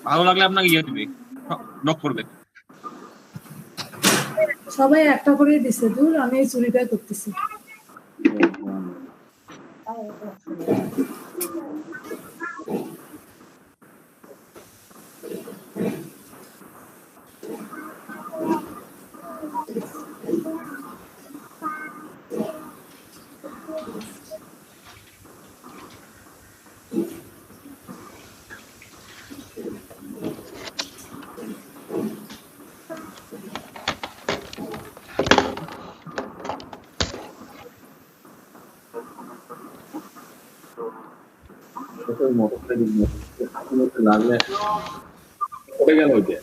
ভালো লাগলে আপনাকে ইয়ে দিবে, নক করবে। সবাই একটা করেই দিছে, দূর আমি এই চুরিটাই করতেছি। লাগলে পড়ে গেল ওইটা।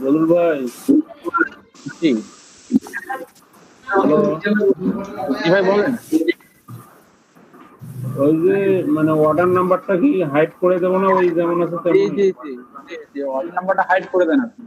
বলুন ভাই। হ্যালো, কি ভাই বলেন। ওই যে মানে অর্ডার নাম্বারটা কি হাইড করে দেবো না, ওই যেমন আছে তেমন? জি জি জি, অর্ডার নাম্বারটা হাইড করে দেন আপনি।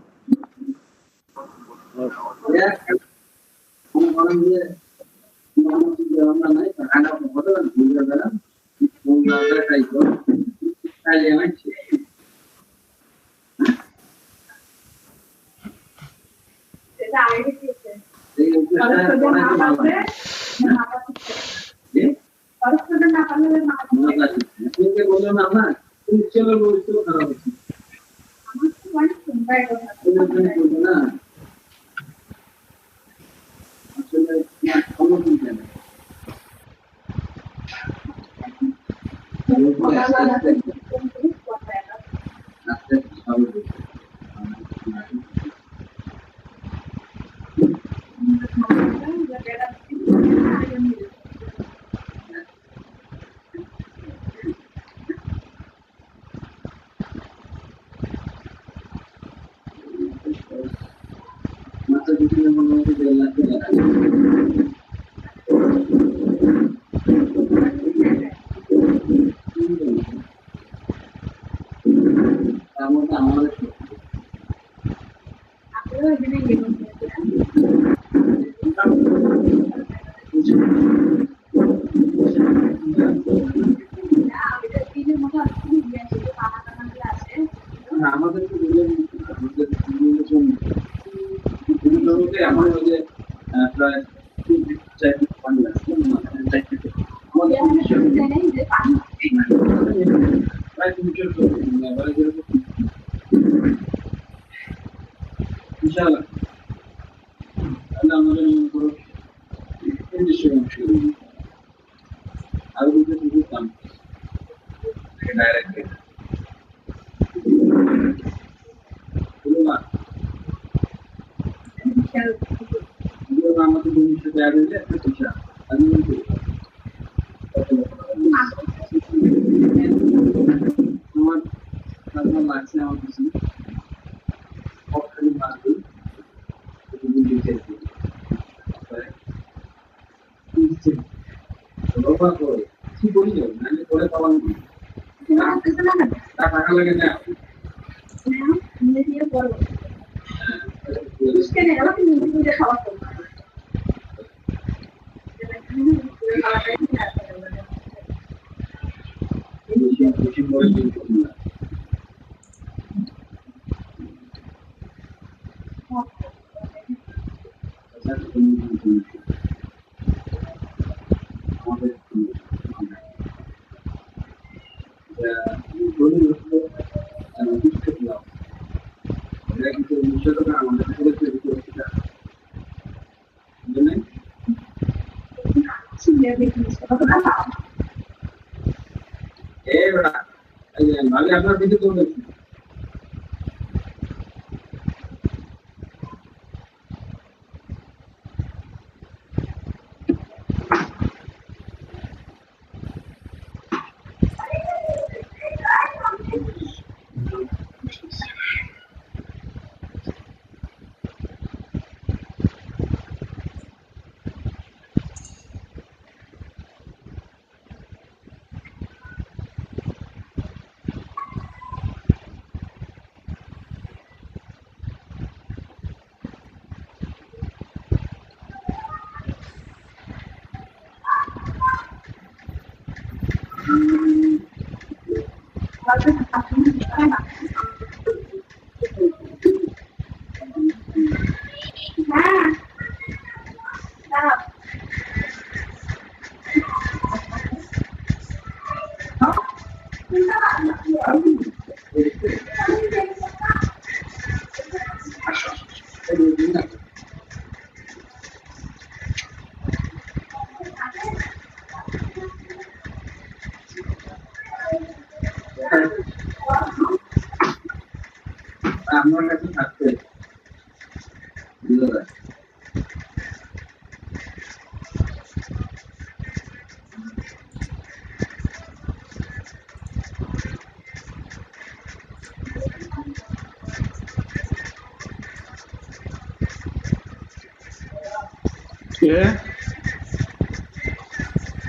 আমার কাছে থাকতে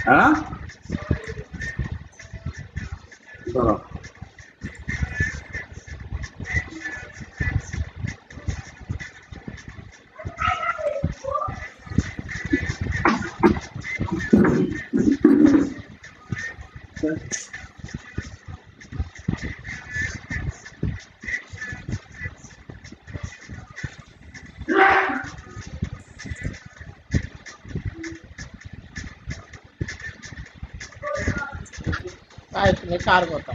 হ্যাঁ কার কথা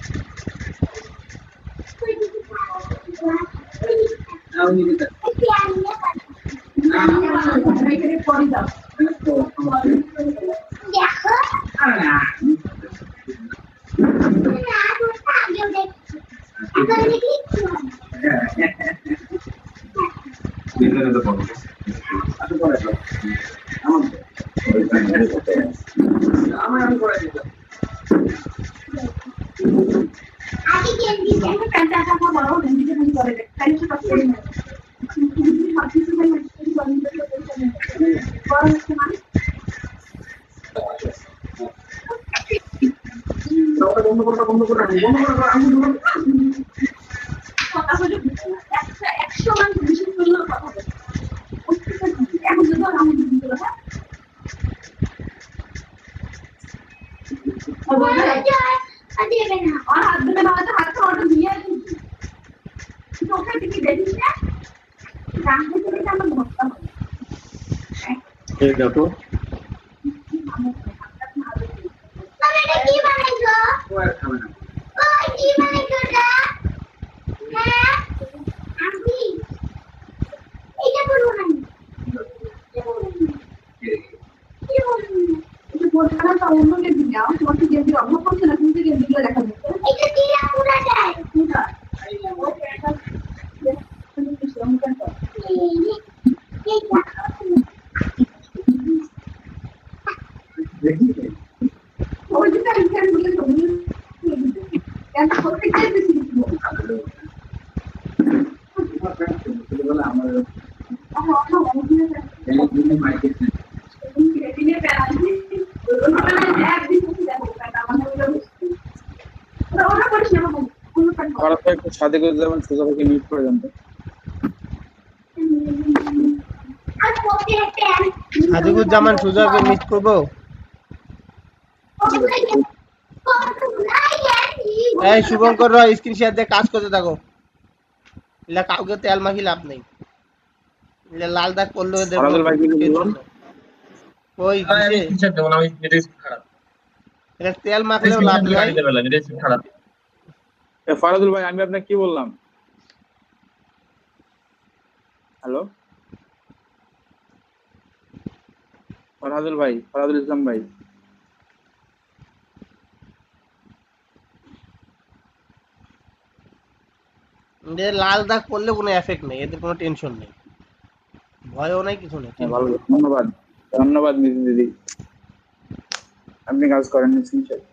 দেখো সাদেকুজ্জামান সুজাকে মিট করে দেন সাদেকুজ্জামান সুজাকে মিট করব এই শুভঙ্কর রায় স্ক্রিন শেয়ার দিয়ে কাজ করতে থাকো এলা কাউকে তেল মাখি লাভ নেই এলা লাল দাগ পড়লো দেখো ওই আমি স্ক্রিনশট দেব না আমি নেট খারাপ এটা তেল মাখলেও লাভ নাই নেট খারাপ ফারাদুল ভাই আমি আপনাকে কি বললাম হ্যালো ফারাদুল ভাই ফারাদুল ইসলাম ভাই এদের লাল দাগ পড়লে কোনো এফেক্ট নেই, এদের কোনো টেনশন নেই, ভয়ও নাই, কিছু নেই। ভালো, ধন্যবাদ ধন্যবাদ মিসেস দিদি, আপনি কাজ করেন স্ক্রিনশট।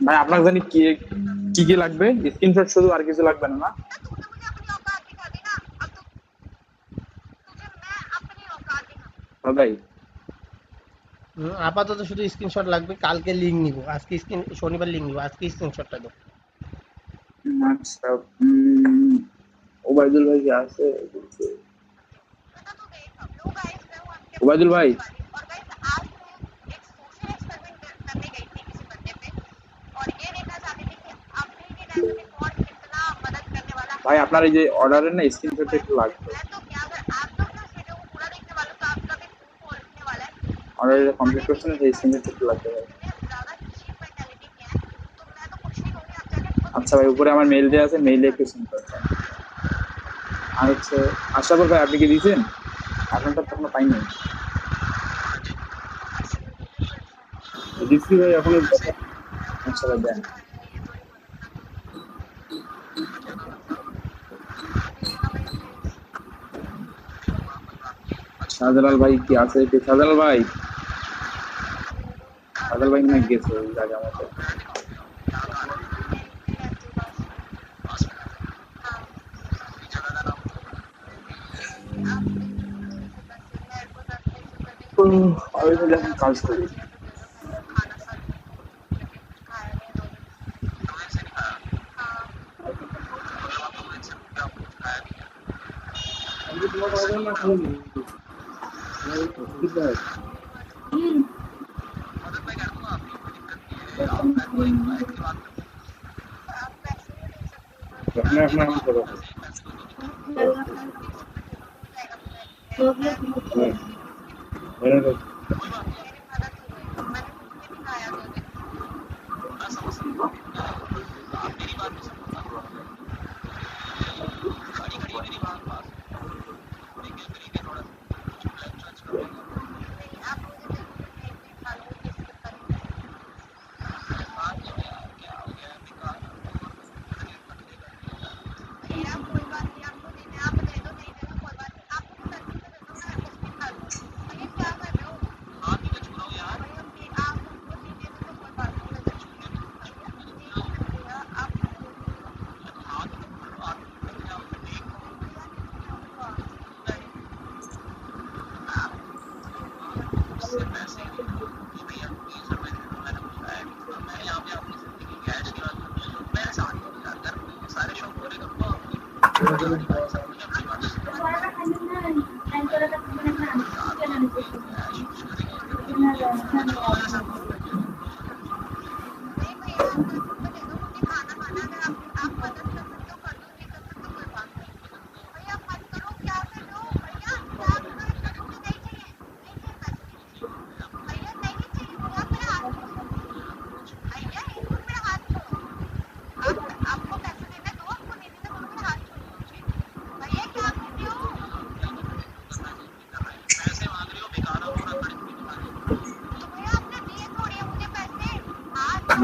ভাই আপনার জানি কি কি কি লাগবে? স্ক্রিনশট শুধু, আর কিছু লাগবে না? না ভাই, আপাতত শুধু স্ক্রিনশট লাগবে, কালকে লিংক নিব, আজকে শনিবার লিংক নিব, আজকে স্ক্রিনশটটা দাও। আচ্ছা, ওবায়দুল ভাই কি আছে? ওবায়দুল ভাই, ভাই আপনার এই যে অর্ডারের না স্ক্রিনশট একটু লাগবে, অর্ডার কমপ্লিট করছেন এই স্ক্রিনশট একটু লাগবে ভাই। আচ্ছা ভাই, উপরে আমার মেইল দেওয়া আছে, মেইলে একটু সেন্ড করতে। আর হচ্ছে আশরাফুল ভাই, আপনি কি দিয়েছেন? আপনারটা তো এখনো পাইনি। দিচ্ছি ভাই এখনো। আচ্ছা ভাই দেন। শাহজালাল ভাই কি আছে? শাহজালাল ভাই, শাহজালাল ভাই না গেছে ওই জায়গা মতো। আমি তো এখন কাজ করি।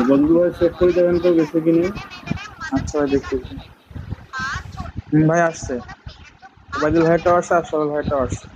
বদলু ভাই চেক করে দেবেন তো গেছে কিনে। আচ্ছা ভাই দেখতেছি। ভাই আসছে, ওবায়দুল ভাইটাও আসছে, আশরাফুল ভাইটাও আসছে।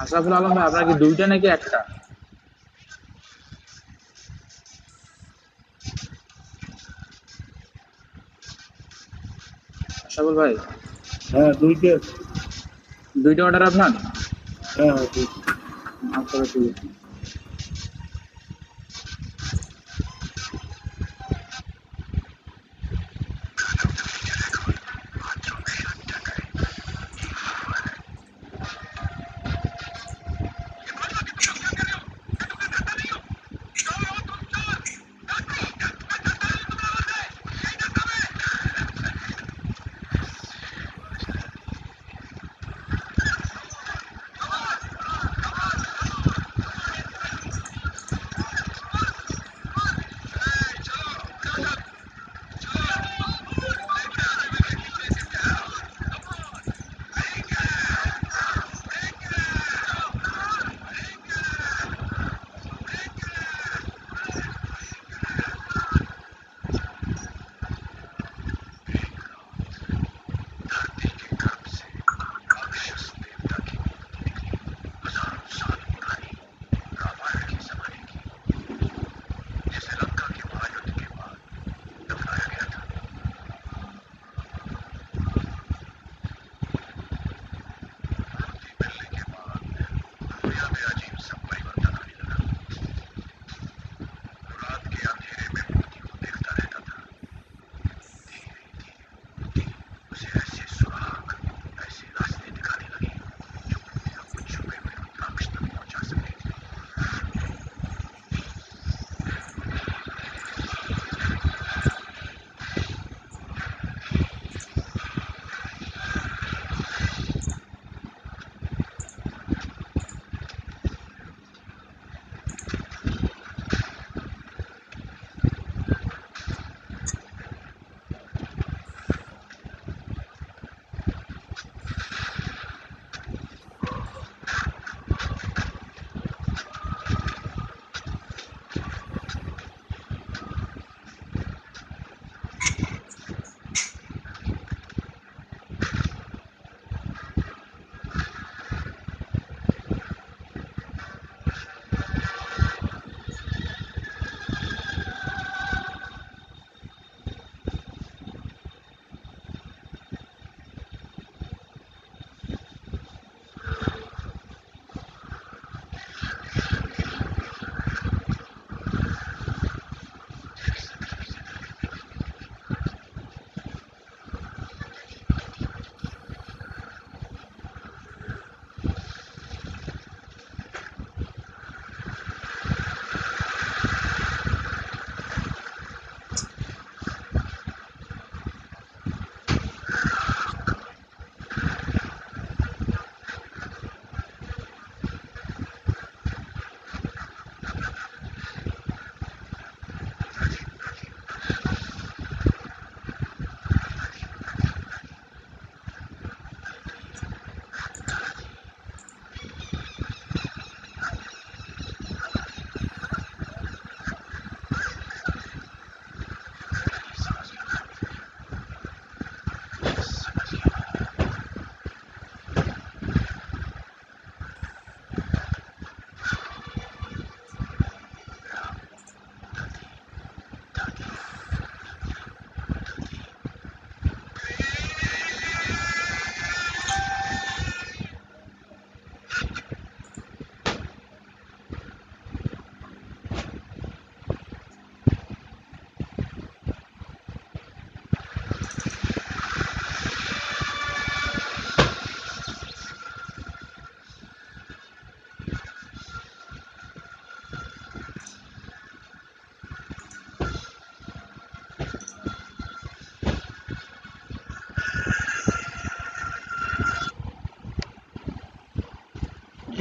আশরাফুল আলম ভাই, আপনার কি দুইটা নাকি একটা? আশরাফুল ভাই, হ্যাঁ দুইটা। দুইটা অর্ডার আপনার? হ্যাঁ হ্যাঁ দুইটা। আচ্ছা ঠিক আছে।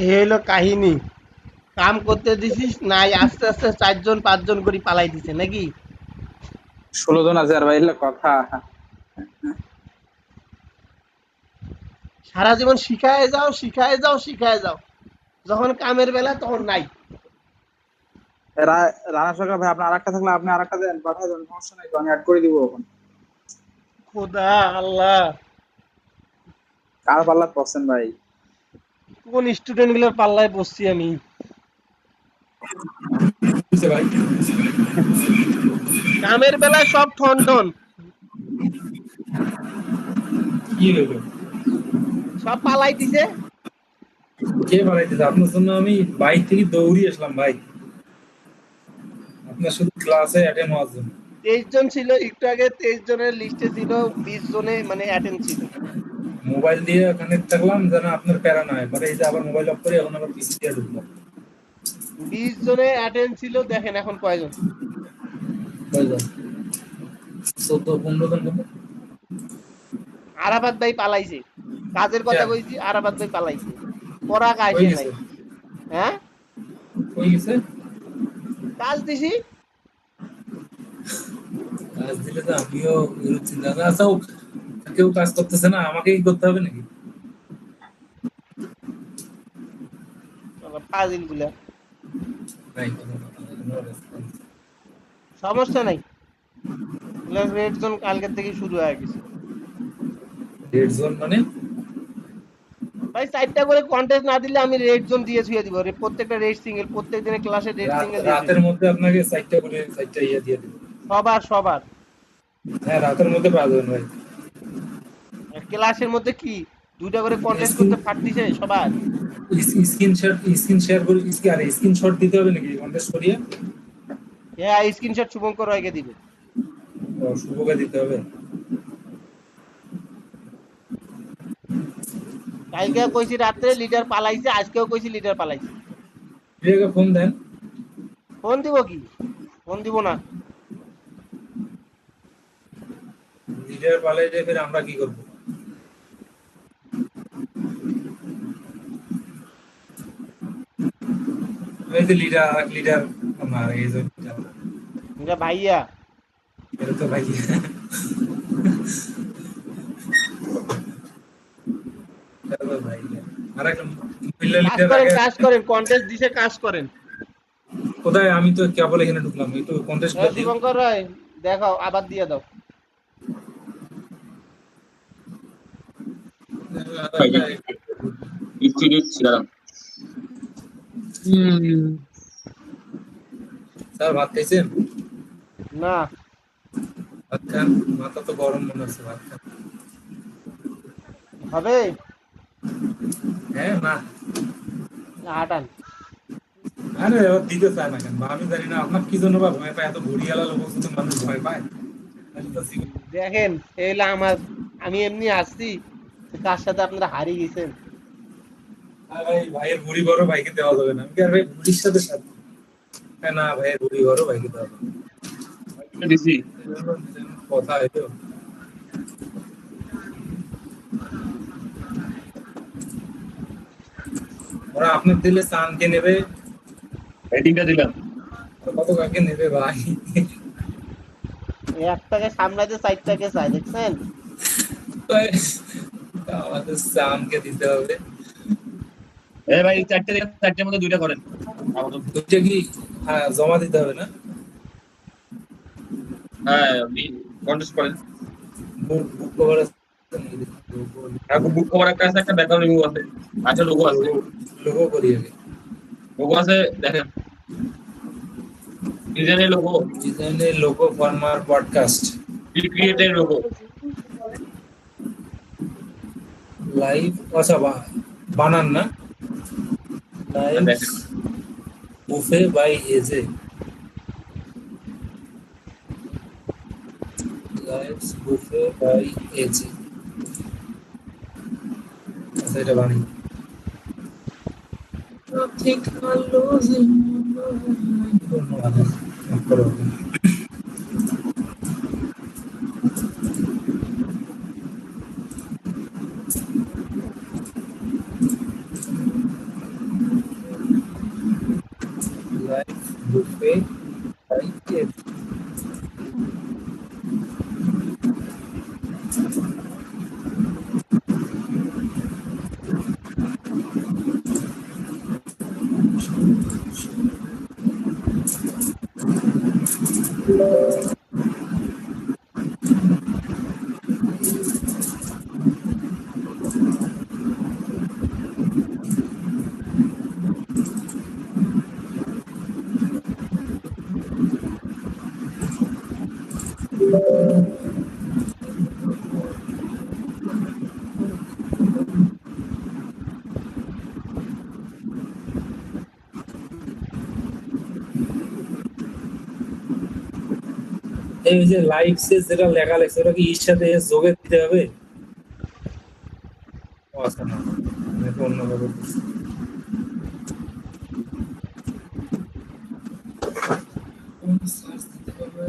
এই হলো কাহিনী। কাম করতে দিছিস নাই, আস্তে আস্তে 4 জন 5 জন করে পালাই দিছে নাকি? 16 জন আছে আর ভাই এগুলো কথা। সারা জীবন শিখায় যাও শিখায় যাও শিখায় যাও, যখন কামের বেলা তখন নাই। রানা সরকার ভাই, আপনার আরেকটা থাকলে আপনি আরেকটা দেন, পাঠায় দেন, সমস্যা নাই তো, আমি অ্যাড করে দিব এখন। খোদা আল্লাহ, কার পাল্লা পড়ছেন ভাই? কোন স্টুডেন্ট গুলোর পাল্লায় বসছি আমি। ভাই কামের বেলায় সব ঠন ঠন, কি হলো? সব পালাই দিছে। কে বানাইতেছে? আপনার জন্য আমি বাইক থেকে দৌড়িয়ে আসলাম ভাই, আপনার শুধু ক্লাসে অ্যাটেন্ড হওয়ার জন্য। 23 জন ছিল একটু আগে, 23 জনের লিস্টে ছিল 20 জনে মানে অ্যাটেন্ড ছিল। মোবাইল দিয়ে কানেক্ট থাকলাম যেন আপনার প্যারা না হয়, পরে এই যে আবার মোবাইল অফ করে এখন আবার পিসি দিয়ে ঢুকলাম। 20 জনে অ্যাটেন্ড ছিল, দেখেন এখন কয়জন। কয়জন? 14-15 জন হবে। আরাফাত ভাই পালাইছে, কাজের কথা কইছি, আরাফাত ভাই পালাইছে, পড়া কই কাজে নাই। গেছে? হ্যাঁ কই গেছে? কাজ দিছি। কাজ দিলে তো আমিও এরকম চিন্তা না। আচ্ছা, কেউ কাজ করতেছে না, আমাকেই করতে হবে নাকি? ফাজিল গুলা, নাই, কোনো রেসপন্স। সমস্যা নাই। রেড জোন কালকের থেকে শুরু হয়ে গেছে রেড জোন মানে? ভাই 4টা করে কন্টেস্ট না দিলে আমি রেড জোন দিয়ে ছুঁয়ে দিব। প্রত্যেকটা রেড সিঙ্গেল, প্রত্যেক দিনের ক্লাসে রেড সিঙ্গেল রাতের মধ্যে আপনাকে 4টা করে 4টা ইয়ে দিয়ে দেব। সবার সবার। হ্যাঁ, রাতের মধ্যে পাওয়া যাবে ভাই। ক্লাসের মধ্যে কি 2টা করে কন্টেস্ট করতে পারতিছে সবার? স্ক্রিন শেয়ার করে স্ক্রিনশট দিতে হবে নাকি কন্টেস্ট করিয়ে? হ্যাঁ, স্ক্রিনশট শুভঙ্কর রায়কে দিবে। শুভকে দিতে হবে। কালকে কইছি রাত্রে লিডার পালাইছে, আজকেও কইছি লিডার পালাইছে। লিডারকে ফোন দেন। ফোন দিব কি? ফোন দিব না। লিডার পালাইলে ফির আমরা কি করব? এই যে লিডার আমার এই যে এটা ভাইয়া। এটা তো ভাই এটা তো ভাই আর একটা মহিলা কাজ লিডার করেন, আগে কাজ করেন, কন্টেস্ট দিছে, কাজ করেন। কোথায়? আমি তো কেবল এখানে ঢুকলাম, একটু কন্টেস্ট করে দিই। শুভঙ্কর রায় দেখাও, আবার দিয়ে দাও। স্যার ভাত খাইছেন? না ভাত খান, মাথা তো গরম মনে হচ্ছে, ভাত খান। হবে হ্যাঁ না হাঁটান। আরে ও দিতে চায় না কেন? আমি জানি না আপনার কি জন্য বা ভয় পায়, এত ঘুরিয়ালা লোক শুধু মানুষ ভয় পায়। আমি তো দেখেন এইলা আমার, আমি এমনি আসছি, কার সাথে আপনারা হারিয়ে গেছেন। ভাই ভাইয়ের বুড়ি বড় ভাইকে দেওয়া যাবে না। আমি কি আর ভাই বুড়ির সাথে সাথে না, ভাইয়ের বুড়ি বড় ভাইকে দেওয়া যাবে না। দিছি কথা হইতো ওরা আপনার দিলে চানকে নেবে, রেটিংটা দিলাম। কত কাকে নেবে ভাই? একটাকে সামলাতে চারটাকে চাই, দেখছেন? আমাদের চানকে দিতে হবে। এ ভাই চারটের মধ্যে দুইটা করেন। দুইটা কি জমা দিতে হবে না? হ্যাঁ আপনি কন্টেস্ট করেন। বুক কভার এখন বুক কভার একটা আছে, একটা ব্যাকগ্রাউন্ড রিমুভ আছে, আচ্ছা লোগো আছে, লোগো করি আগে। লোগো আছে দেখেন, ডিজাইনের লোগো, ডিজাইনের লোগো ফরমার পডকাস্ট, ক্রিয়েটের লোগো, লাইভ আচ্ছা বানান না, লাইভ দেখেন buffet by AJ, live buffet by AJ. আচ্ছা এটা বানাই। ঠিক ভালো লাইভ বুফে বাই এজে। এই যে লাইভ সে যেটা লেখা লেখছে ওটা কি এর সাথে যোগে দিতে হবে? ও আচ্ছা না, আমি তো অন্য ভাবে বলছি। কোন সার্চ দিতে হবে?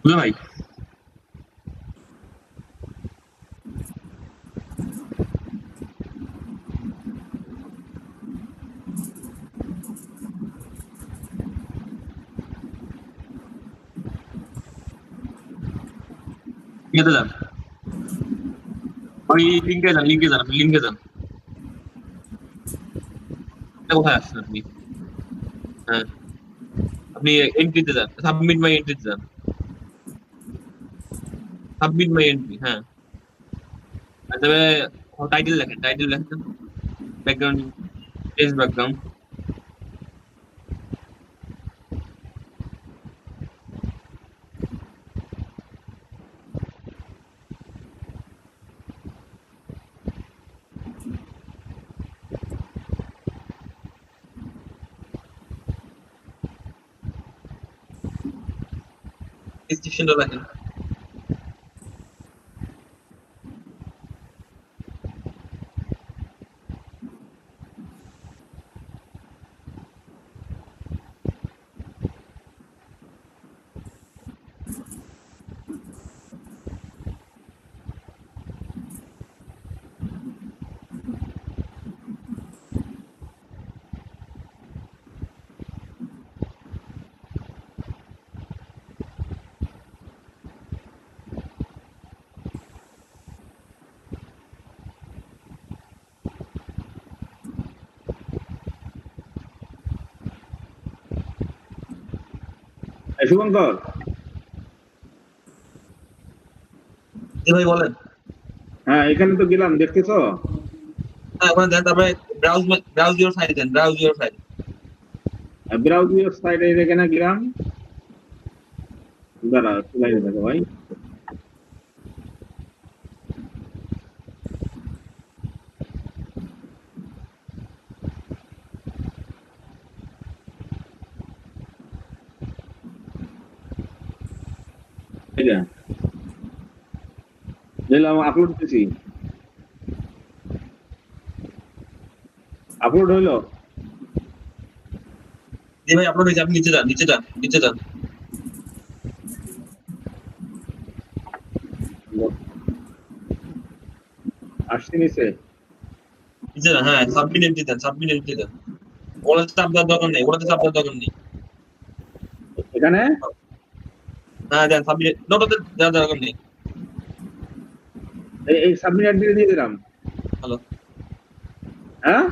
বুঝলো ভাই? ইয়েতে যান, ওই লিঙ্কে যান। এটা কোথায় আসছেন আপনি? হ্যাঁ, আপনি এন্ট্রিতে যান, সাবমিট মাই এন্ট্রিতে যান, সাবমিট মাই এন্ট্রি। হ্যাঁ, আর তবে টাইটেল লেখেন, ব্যাকগ্রাউন্ড, টেক্সট ব্যাকগ্রাউন্ড। ডিসক্রিপশনটা লেখেন। শুভঙ্কর, জি ভাই বলেন। হ্যাঁ এখানে তো গেলাম, দেখতেছো? হ্যাঁ, ওখানে দেন, তারপরে ব্রাউজ ইউর সাইট দেন, browse your site. Browse your site, এখানে গেলাম। দাঁড়া, লাইনে থাকো ভাই। দিলাম, আপলোড দিছি, আপলোড হইলো। জি ভাই আপলোড হয়েছে, আপনি নিচে যান। আসছি নিচে। হ্যাঁ, সাবমিট এন্ট্রি দেন। ওটাতে চাপ দেওয়ার দরকার নেই। এখানে হ্যাঁ দেন, সাবমিট নোটাতে দেওয়ার দরকার নেই। এই সাবমিট দিয়ে দিলাম। হ্যালো, হ্যাঁ,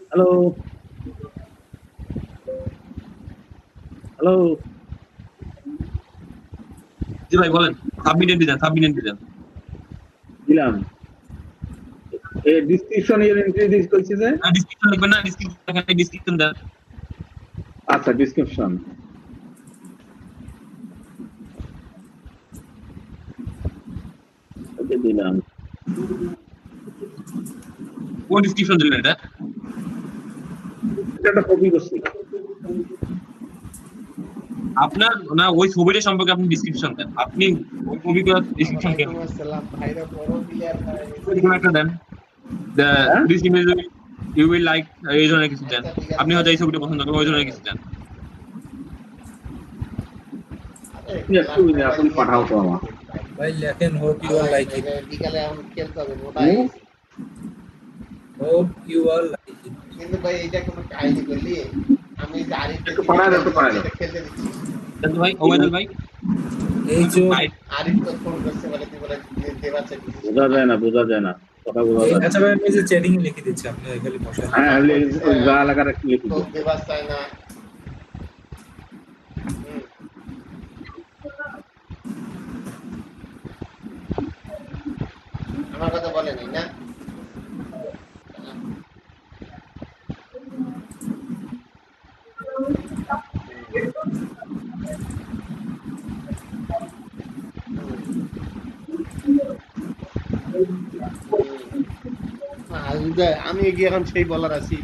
হ্যালো হ্যালো, জি ভাই বলেন, সাবমিট এন্ট্রি দেন। দিলাম। এই ডিসক্রিপশন এর এন্ট্রি দিস কইছে যে। ডিসক্রিপশন লিখবেন না, ডিসক্রিপশন দেন। আচ্ছা, ডিসক্রিপশন ওকে দিলাম। কোন ডিসক্রিপশন দিলেন এটা? এটা কপি করছি। আপনার না, ওই ছবিটা সম্পর্কে আপনি ডিসক্রিপশন দেন। আপনি ওই ছবি করে ডিসক্রিপশন দেন, আসসালাম ভাইরা, বড় প্লেয়ার কোনো একটা দেন। This image you will like, এই ধরনের কিছু দেন। আপনি হয়তো এই ছবিটা পছন্দ করেন, ওই ধরনের কিছু দেন। আপনি পাঠাও তো আমার। ভাই লেখেন hope you are like it, বিকালে এখন খেলতে হবে মোটাই। Hope you are like it. কিন্তু ভাই এটা কোনো কাহিনী করলি, আমি যে আরিফকে একটু পাঠায় দাও, খেলতে দিচ্ছি। দেন ভাই, ওবায়দুল ভাই। এই যে আরিফ তো ফোন করছে বলে তুই বলে দেবাচ্ছে। বোঝা যায় না কথা বোঝা যায় না। আচ্ছা ভাই, আমি যে চ্যাটিং লিখে দিচ্ছি, আপনি খালি বসেন। হ্যাঁ, যা লাগার একটু লিখে তো দিও। দেবাস চায় না। আমার কথা বলে নাই না। আমি কি এখন সেই বলার আছি?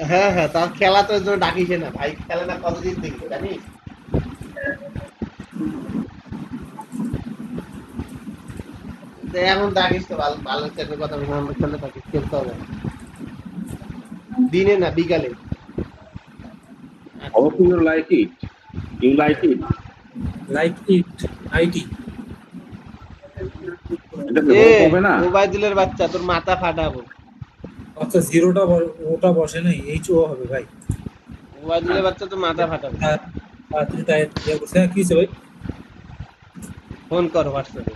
হ্যাঁ হ্যাঁ, তার খেলা তো এর জন্য ডাকিছে না ভাই, খেলে না কতদিন দেখি জানিস। এখন ডাকিস তো ভালো ভালো খেলতে, কথা বলতে খেলতে হবে। দিনে না বিকালে। Hope you like it. You like it. Like it IT. এটা কি এ hope হবে না? ওবায়দুলের বাচ্চা তোর মাথা ফাটাবো। আচ্ছা জিরোটা ওটা বসে নাই, এইচ ও হবে ভাই। ওবায়দুলের বাচ্চা তোর মাথা ফাটাবো। তাড়াতাড়ি তাই ইয়ে করছে। হ্যাঁ, কি হয়েছে ভাই? ফোন কর হোয়াটসঅ্যাপে।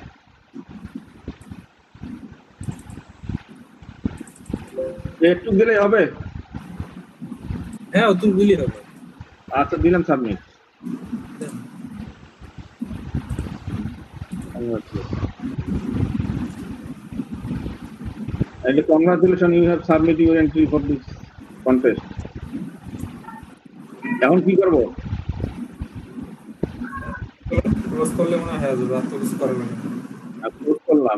একটু দিলেই হবে। হ্যাঁ তুই বুঝলি হবে। আচ্ছা দিলাম submit. And congratulations, you have submitted your entry for this contest. এখন কি করবো? ক্লোজ করলে মনে হয় হয়ে যাবে, আর তো কিছু করবে না। আপলোড করলাম।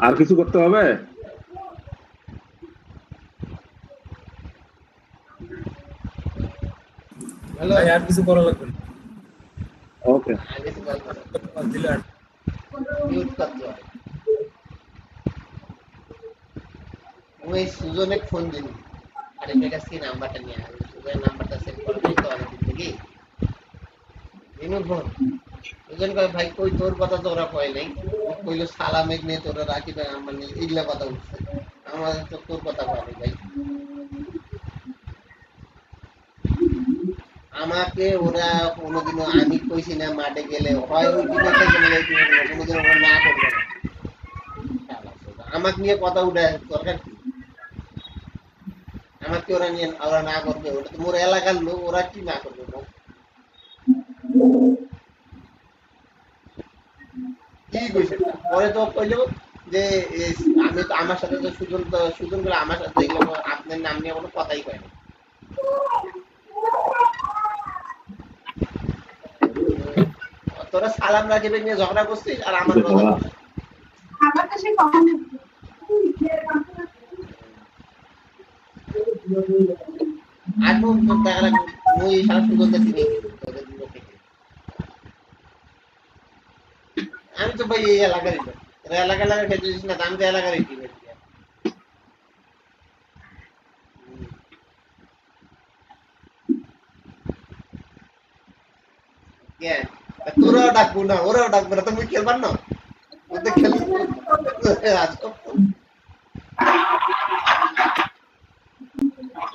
আর কিছু করতে হবে? হ্যালো ভাই আর কিছু করা লাগবে না। ওকে। দিলে আর মিউট করতে হয়। ওই সুজনে ফোন দিন। আরে মেয়েটা সে নাম্বারটা নিয়ে আয়। সুজনের নাম্বারটা সেভ করা নাই তো অনেকদিন থেকে। দিনু ফোন। সুজন কয় ভাই কই তোর কথা তো ওরা কয় নাই। ও কইলো সালামেক নিয়ে তোরা রাখি ভাই আমার নিয়ে এগুলা কথা উঠছে। আমার তো তোর কথা কয় নাই ভাই। আমাকে ওরা কোনোদিনও আমি কইছি না মাঠে গেলে হয় ওই টিমে থেকে নিয়ে এই টিমে কোনোদিন ওরা না করবে না। আমাকে নিয়ে কথা উঠে দরকার কি? আমাকে ওরা নিয়ে ওরা না করবে, ওটা তো মোর এলাকার লোক, ওরা কি না করবে বল? কি কইছে পরে তো কইলো যে আমি তো আমার সাথে তো সুজন করে আমার সাথে এগুলো আপনার নাম নিয়ে কোনো কথাই কয় না। তোরা সালাম রাখিবে নিয়ে ঝগড়া করছিস আর আমার কথা বলছিস। আমার কাছে কখন আর মুখ দেখা লাগবে মুই সারা সুজনদের দিনে তোদের দিনে থেকে। আমি তো ভাই এই এলাকারই লোক, তোরা এলাকা খেতে দিস না, আমি তো এলাকারই টিমের। তোরাও ডাকবো না, ওরাও ডাকবো না, তুমি খেলবার না ওদের খেলি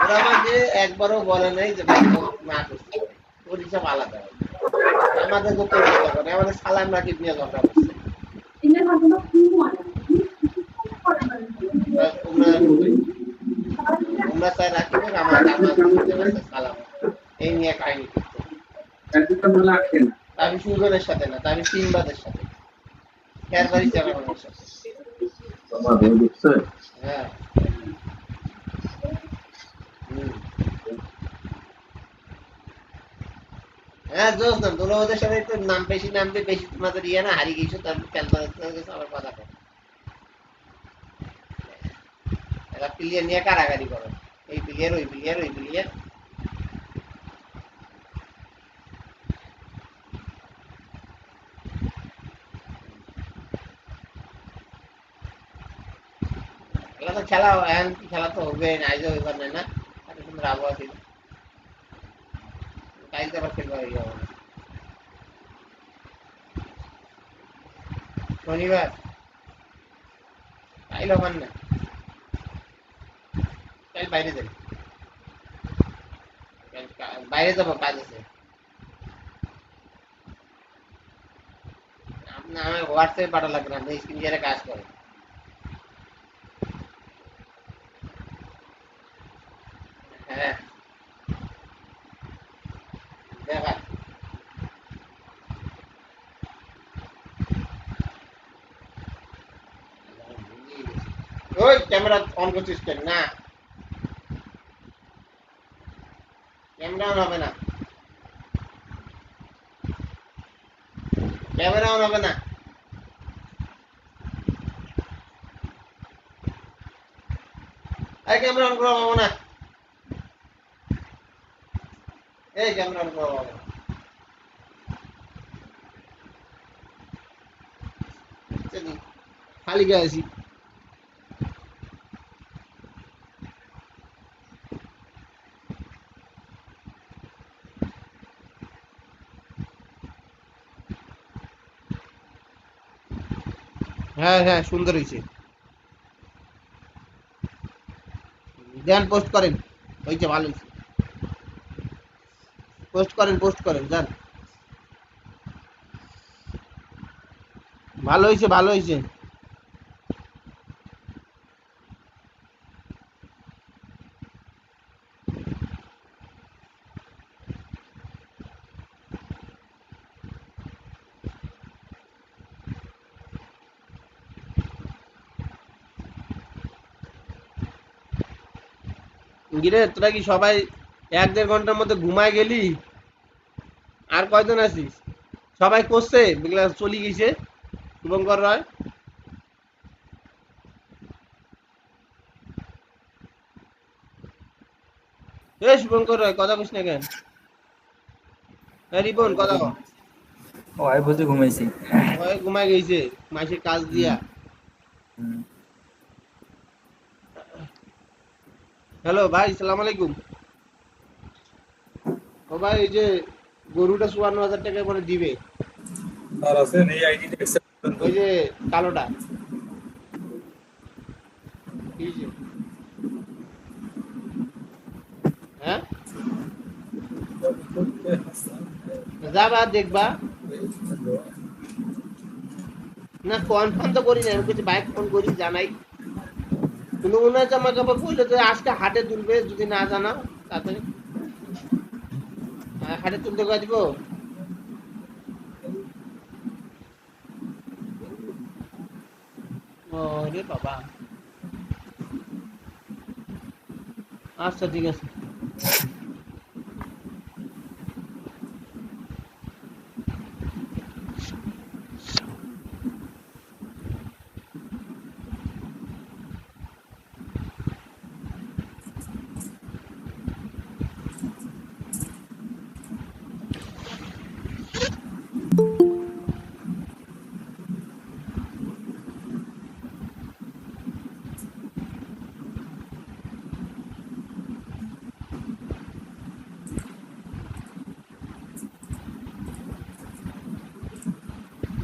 ওরা আমাকে একবারও বলে নাই যে ভাই না করছে, তোর হিসাব আলাদা। আমাদের তো তোর কথা করে, আমাদের সালাম রাকিব নিয়ে ঝগড়া করছে। তোমরা চাই রাকিব আমার সালাম এই নিয়ে কাহিনী করতো। আমি সুজনের সাথে না, আমি সিম্বাদের সাথে, ক্যারবারি চ্যানেলের সাথে। হ্যাঁ হ্যাঁ দোষ না, তোরা ওদের সাথে তো নাম বেশি তোমাদের ইয়ে না হারিয়ে গেছো, তারপর খেলতে আমার কথা কর। এরা প্লেয়ার নিয়ে কারাগারি করো, এই প্লেয়ার ওই প্লেয়ার ওই প্লেয়ার। খেলা তো খেলা এখন খেলা তো হবে না, আইজও এবার নেই না, এত সুন্দর আবহাওয়া ছিল, কালকে আবার খেলবা হয়ে যাবো শনিবার, কাইল হবার না, কাল বাইরে যাবো, বাইরে যাবো কাজ আছে। আপনার আমার হোয়াটসঅ্যাপে পাঠা লাগবে না, আপনি স্ক্রিন শেয়ারে কাজ করেন। হ্যাঁ দেখা ওই ক্যামেরা অন করছিস কেন? না ক্যামেরা অন হবে না, ক্যামেরা অন হবে না। এই ক্যামেরা অন করা হবে না, এই ক্যামেরা অন করা হবে না। খালি গায়ে আছি। হ্যাঁ হ্যাঁ সুন্দর হয়েছে। দেন পোস্ট করেন, হয়েছে ভালো হয়েছে। পোস্ট করেন যান। ভালো হয়েছে ভালো হয়েছে। গিরে তোরা কি সবাই 1-1.5 ঘন্টার মধ্যে ঘুমায় গেলি? আর কয়জন আছিস? সবাই করছে বেগুলা চলি গেছে শুভঙ্কর রায়। এ শুভঙ্কর রায় কথা কইস না কেন? রিপন কথা কও। ও আমি বলতে ঘুমাইছি। ওই ঘুমায় গেছে মাসের কাজ দিয়া। হ্যালো ভাই, সালাম আলাইকুম। ও ভাই এই যে গরুটা 54,000 টাকা করে দিবে, আর আছেন এই আইডিটা অ্যাকসেপ্ট করেন তো। ওই যে কালোটা। কি হইছে? হ্যাঁ যাবা দেখবা না, কনফার্ম তো করি না, আমি কিছু বাইক ফোন করি জানাই। কিন্তু মনে হচ্ছে আমাকে আবার বললো যে আজকে হাটে তুলবে, যদি না জানাও তাড়াতাড়ি হাটে তুলতে করে দিব। ও রে বাবা, আচ্ছা ঠিক আছে।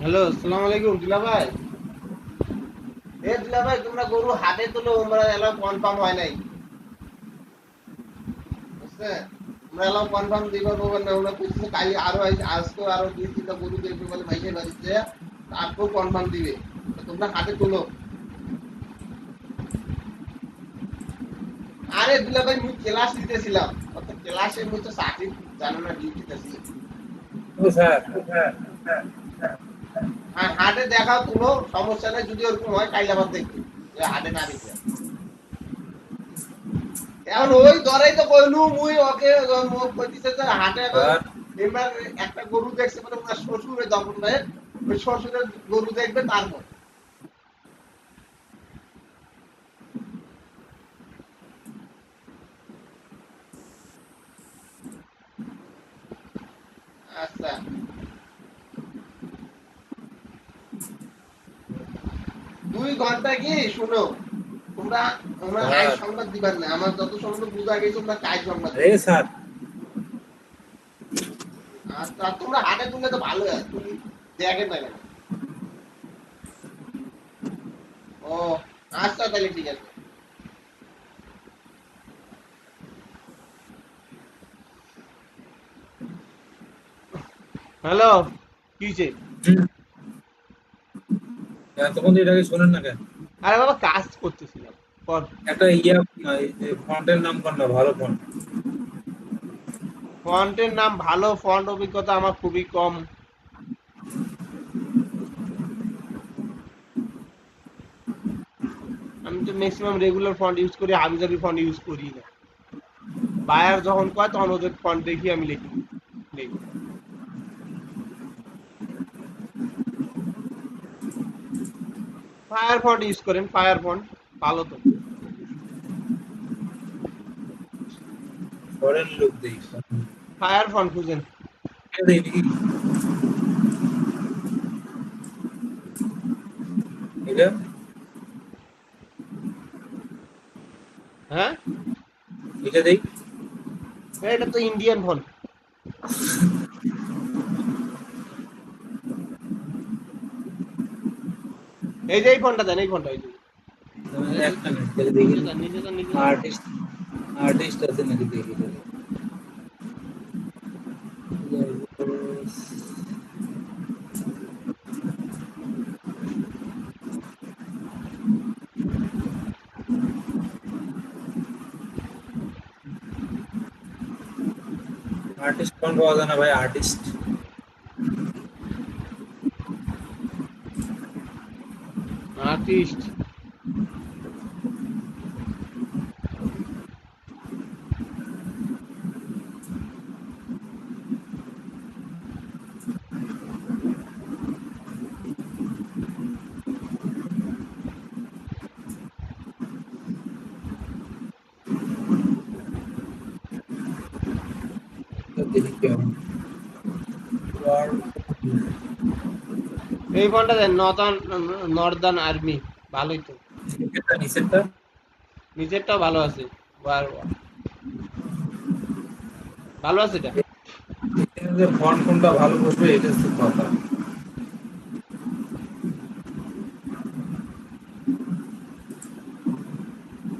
হ্যালো, আসসালামু আলাইকুম দিলা ভাই। এ দিলা ভাই, তোমরা গরু হাটে তুলো, আমরা এলাম কনফার্ম হয় নাই, বুঝছে? আমরা এলাম কনফার্ম দিব বলবেন না, আমরা কইছে কালি আরো আজকে আরো 2-3টা গরু দেখবে বলে ভাইসে বাড়িতে তারপর কনফার্ম দিবে। তো তোমরা হাটে তুলো। আরে দিলা ভাই, মুই ক্লাস দিতেছিলাম, অত ক্লাসে মুই তো চাকরি জানো না, ডিউটিতে আছি। ও স্যার আর হাটে দেখাও তুলো, সমস্যা নেই। যদি ওরকম হয় কাইলে আবার দেখবি যে হাটে না দিতে। এখন ওই ধরেই তো কইলু মুই ওকে, কইতিছে যে হাটে এবার একটা গরু দেখছে মানে ওনার শ্বশুরের দমন ভাই, ওই শ্বশুরের গরু দেখবে তারপর। আচ্ছা 2 ঘন্টা কি শুনো, তোমরা তোমরা আজ সংবাদ দিবার না, আমার যত সম্ভব বুঝা গেছে তোমরা কাজ সংবাদ রে স্যার। আচ্ছা তোমরা হাটে তুললে তো ভালো হয়, তুমি দেখেন না কেন? ও আচ্ছা তাহলে ঠিক আছে। হ্যালো, কি হইছে? তখন এটাকে শোনেন না কেন? আরে বাবা কাজ করতেছিলাম। একটা ফন্টের নাম কর না, ভালো ফন্ট। ফন্টের নাম ভালো, ফন্ট অভিজ্ঞতা আমার খুবই কম। আমি তো ম্যাক্সিমাম রেগুলার ফন্ট ইউজ করি, হাবিজাবি ফন্ট ইউজ করি না। বায়ার যখন কয় তখন ওদের ফন্ট দেখি আমি লিখি। ফায়ার ফন্ট ইউজ করেন, ফায়ার ফন্ট ভালো তো। ফরেন লুক দেই, ফায়ার ফন্ট খুঁজেন। দেই নাকি এটা হ্যাঁ এটা দেখ এটা তো ইন্ডিয়ান ফোন এই যে এই ফোনটা দেন এই ফোনটা একটা মিনিট দেখি নিজে আর্টিস্ট আছে নাকি দেখি आर्टिस्ट कौन पावा जाना भाई आर्टिस्ट आर्टिस्ट देखी क्या এই ফোনটা দেন নর্দার্ন আর্মি ভালোই তো कितना निसेटा নিজেরটাও ভালো আছে ভালো আছে এটা এদের ফন্ট কোনটা ভালো বসবে এটা হচ্ছে কথা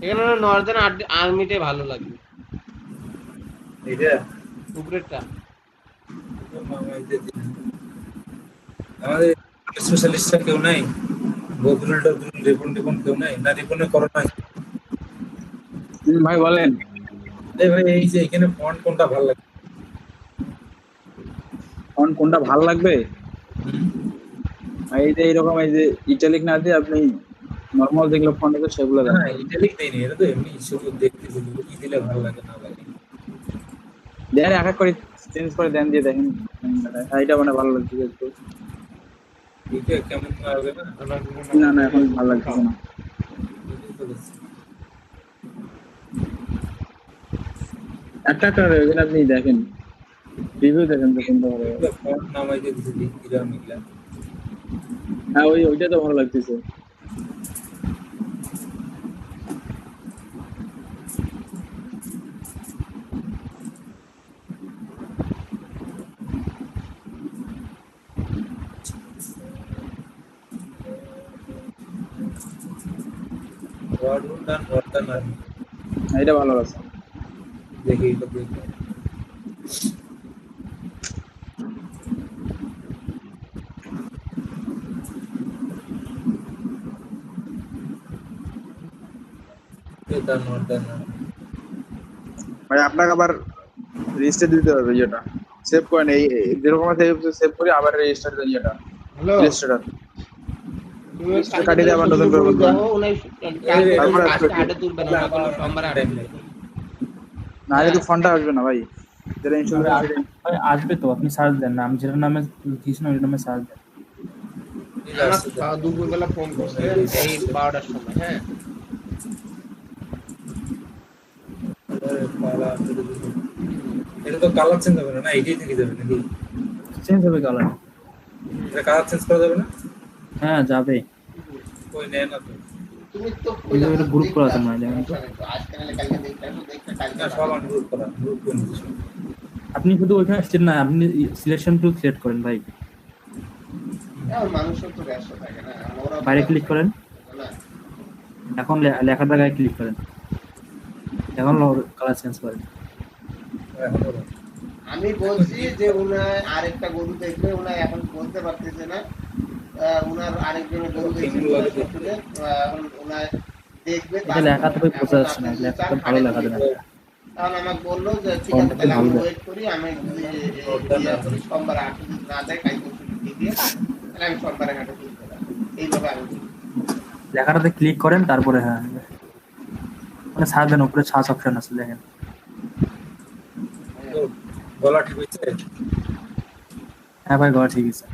এখানে নর্দার্ন আর্মিতে ভালো লাগবে এটা উপরেরটা আমাদের স্পেশালিস্টটা কেউ নাই বগুড়াটা রিপন কেউ নাই না রিপনে করোনা ভাই বলেন এই ভাই এই যে এখানে ফন্ট কোনটা ভালো লাগে ফন্ট কোনটা ভালো লাগবে এই যে এরকম এই যে ইটালিক না দিয়ে আপনি নরমাল যেগুলো ফন্ট আছে সেগুলো দেন না ইটালিক দেইনি এটা তো এমনি শুধু দেখতে শুধু কি দিলে ভালো লাগে না লাগে দেন এক এক করে চেঞ্জ করে দেন দিয়ে দেখেন এটা মানে ভালো লাগছে একটু এটা কেমন হবে না না না এখন ভালো লাগছে না একটা একটা এখানে আপনি দেখেন রিভিউ দেখেন তো কোনটা ভালো লাগে। ফন্ট নামাই দিয়ে দিছি কিরা মিলা হ্যাঁ ওইটা তো ভালো লাগতেছে নর্দার্ন আর্মি এটা ভালো লাগছে দেখি এটা দেখি এটা নর্দার্ন আর্মি ভাই আপনাকে আবার রেজিস্টার দিতে হবে যেটা সেভ করেন এই যেরকম আছে সেভ করে আবার রেজিস্টার দেন যেটা হ্যালো রেজিস্টার তুমি কাটি দিয়ে আবার নতুন করে বলবো। দেখো উনাই কাটে তুলবে না কোনো সোমবার আটে না হলে তো ফন্টটা আসবে না ভাই যেটা ইনস্টল ভাই আসবে তো আপনি সার্চ দেন নাম যেটা নামে দিয়েছেন ওই নামে সার্চ দেন আমার দুপুরবেলা ফোন করছে এই 12টার সময় হ্যাঁ এটা তো কালার চেঞ্জ হবে না এইটাই থেকে যাবে নাকি চেঞ্জ হবে কালার এটা কালার চেঞ্জ করা যাবে না হ্যাঁ যাবে কই নেয় না তো তুমি তো ওই যে একটা গ্রুপ করা আছে না দেখেন তো আজকে নালে কালকে দেখতে কালকে না সব আনগ্রুপ করা গ্রুপ করে নিচ্ছি আপনি শুধু ওইখানে না আপনি সিলেকশন টুল সিলেক্ট করেন ভাই মানুষের তো ব্যস্ত থাকে না ওরা বাইরে ক্লিক করেন না এখন লেখার জায়গায় ক্লিক করেন এখন কালার চেঞ্জ করেন আমি বলছি যে উনার আরেকটা গরু দেখবে উনার এখন বলতে পারতেছে না উনার আরেকজনের গরু দেখবে এখন উনার দেখবে এটা লেখা তো বোঝা যাচ্ছে না লেখা তো ভালো লেখা দেয় তখন আমাকে বললো যে ঠিক আছে তাহলে আমি ওয়েট করি আমি যদি সোমবার হাটে যদি না যায় কালকে ছুটি দিয়ে তাহলে আমি সোমবারে হাটে তুলতে পারবো এইভাবে আমি লেখাটাতে ক্লিক করেন তারপরে হ্যাঁ মানে সার্চ দেন উপরে সার্চ অপশন আছে দেখেন গলা ঠিক হয়েছে হ্যাঁ ভাই গলা ঠিক আছে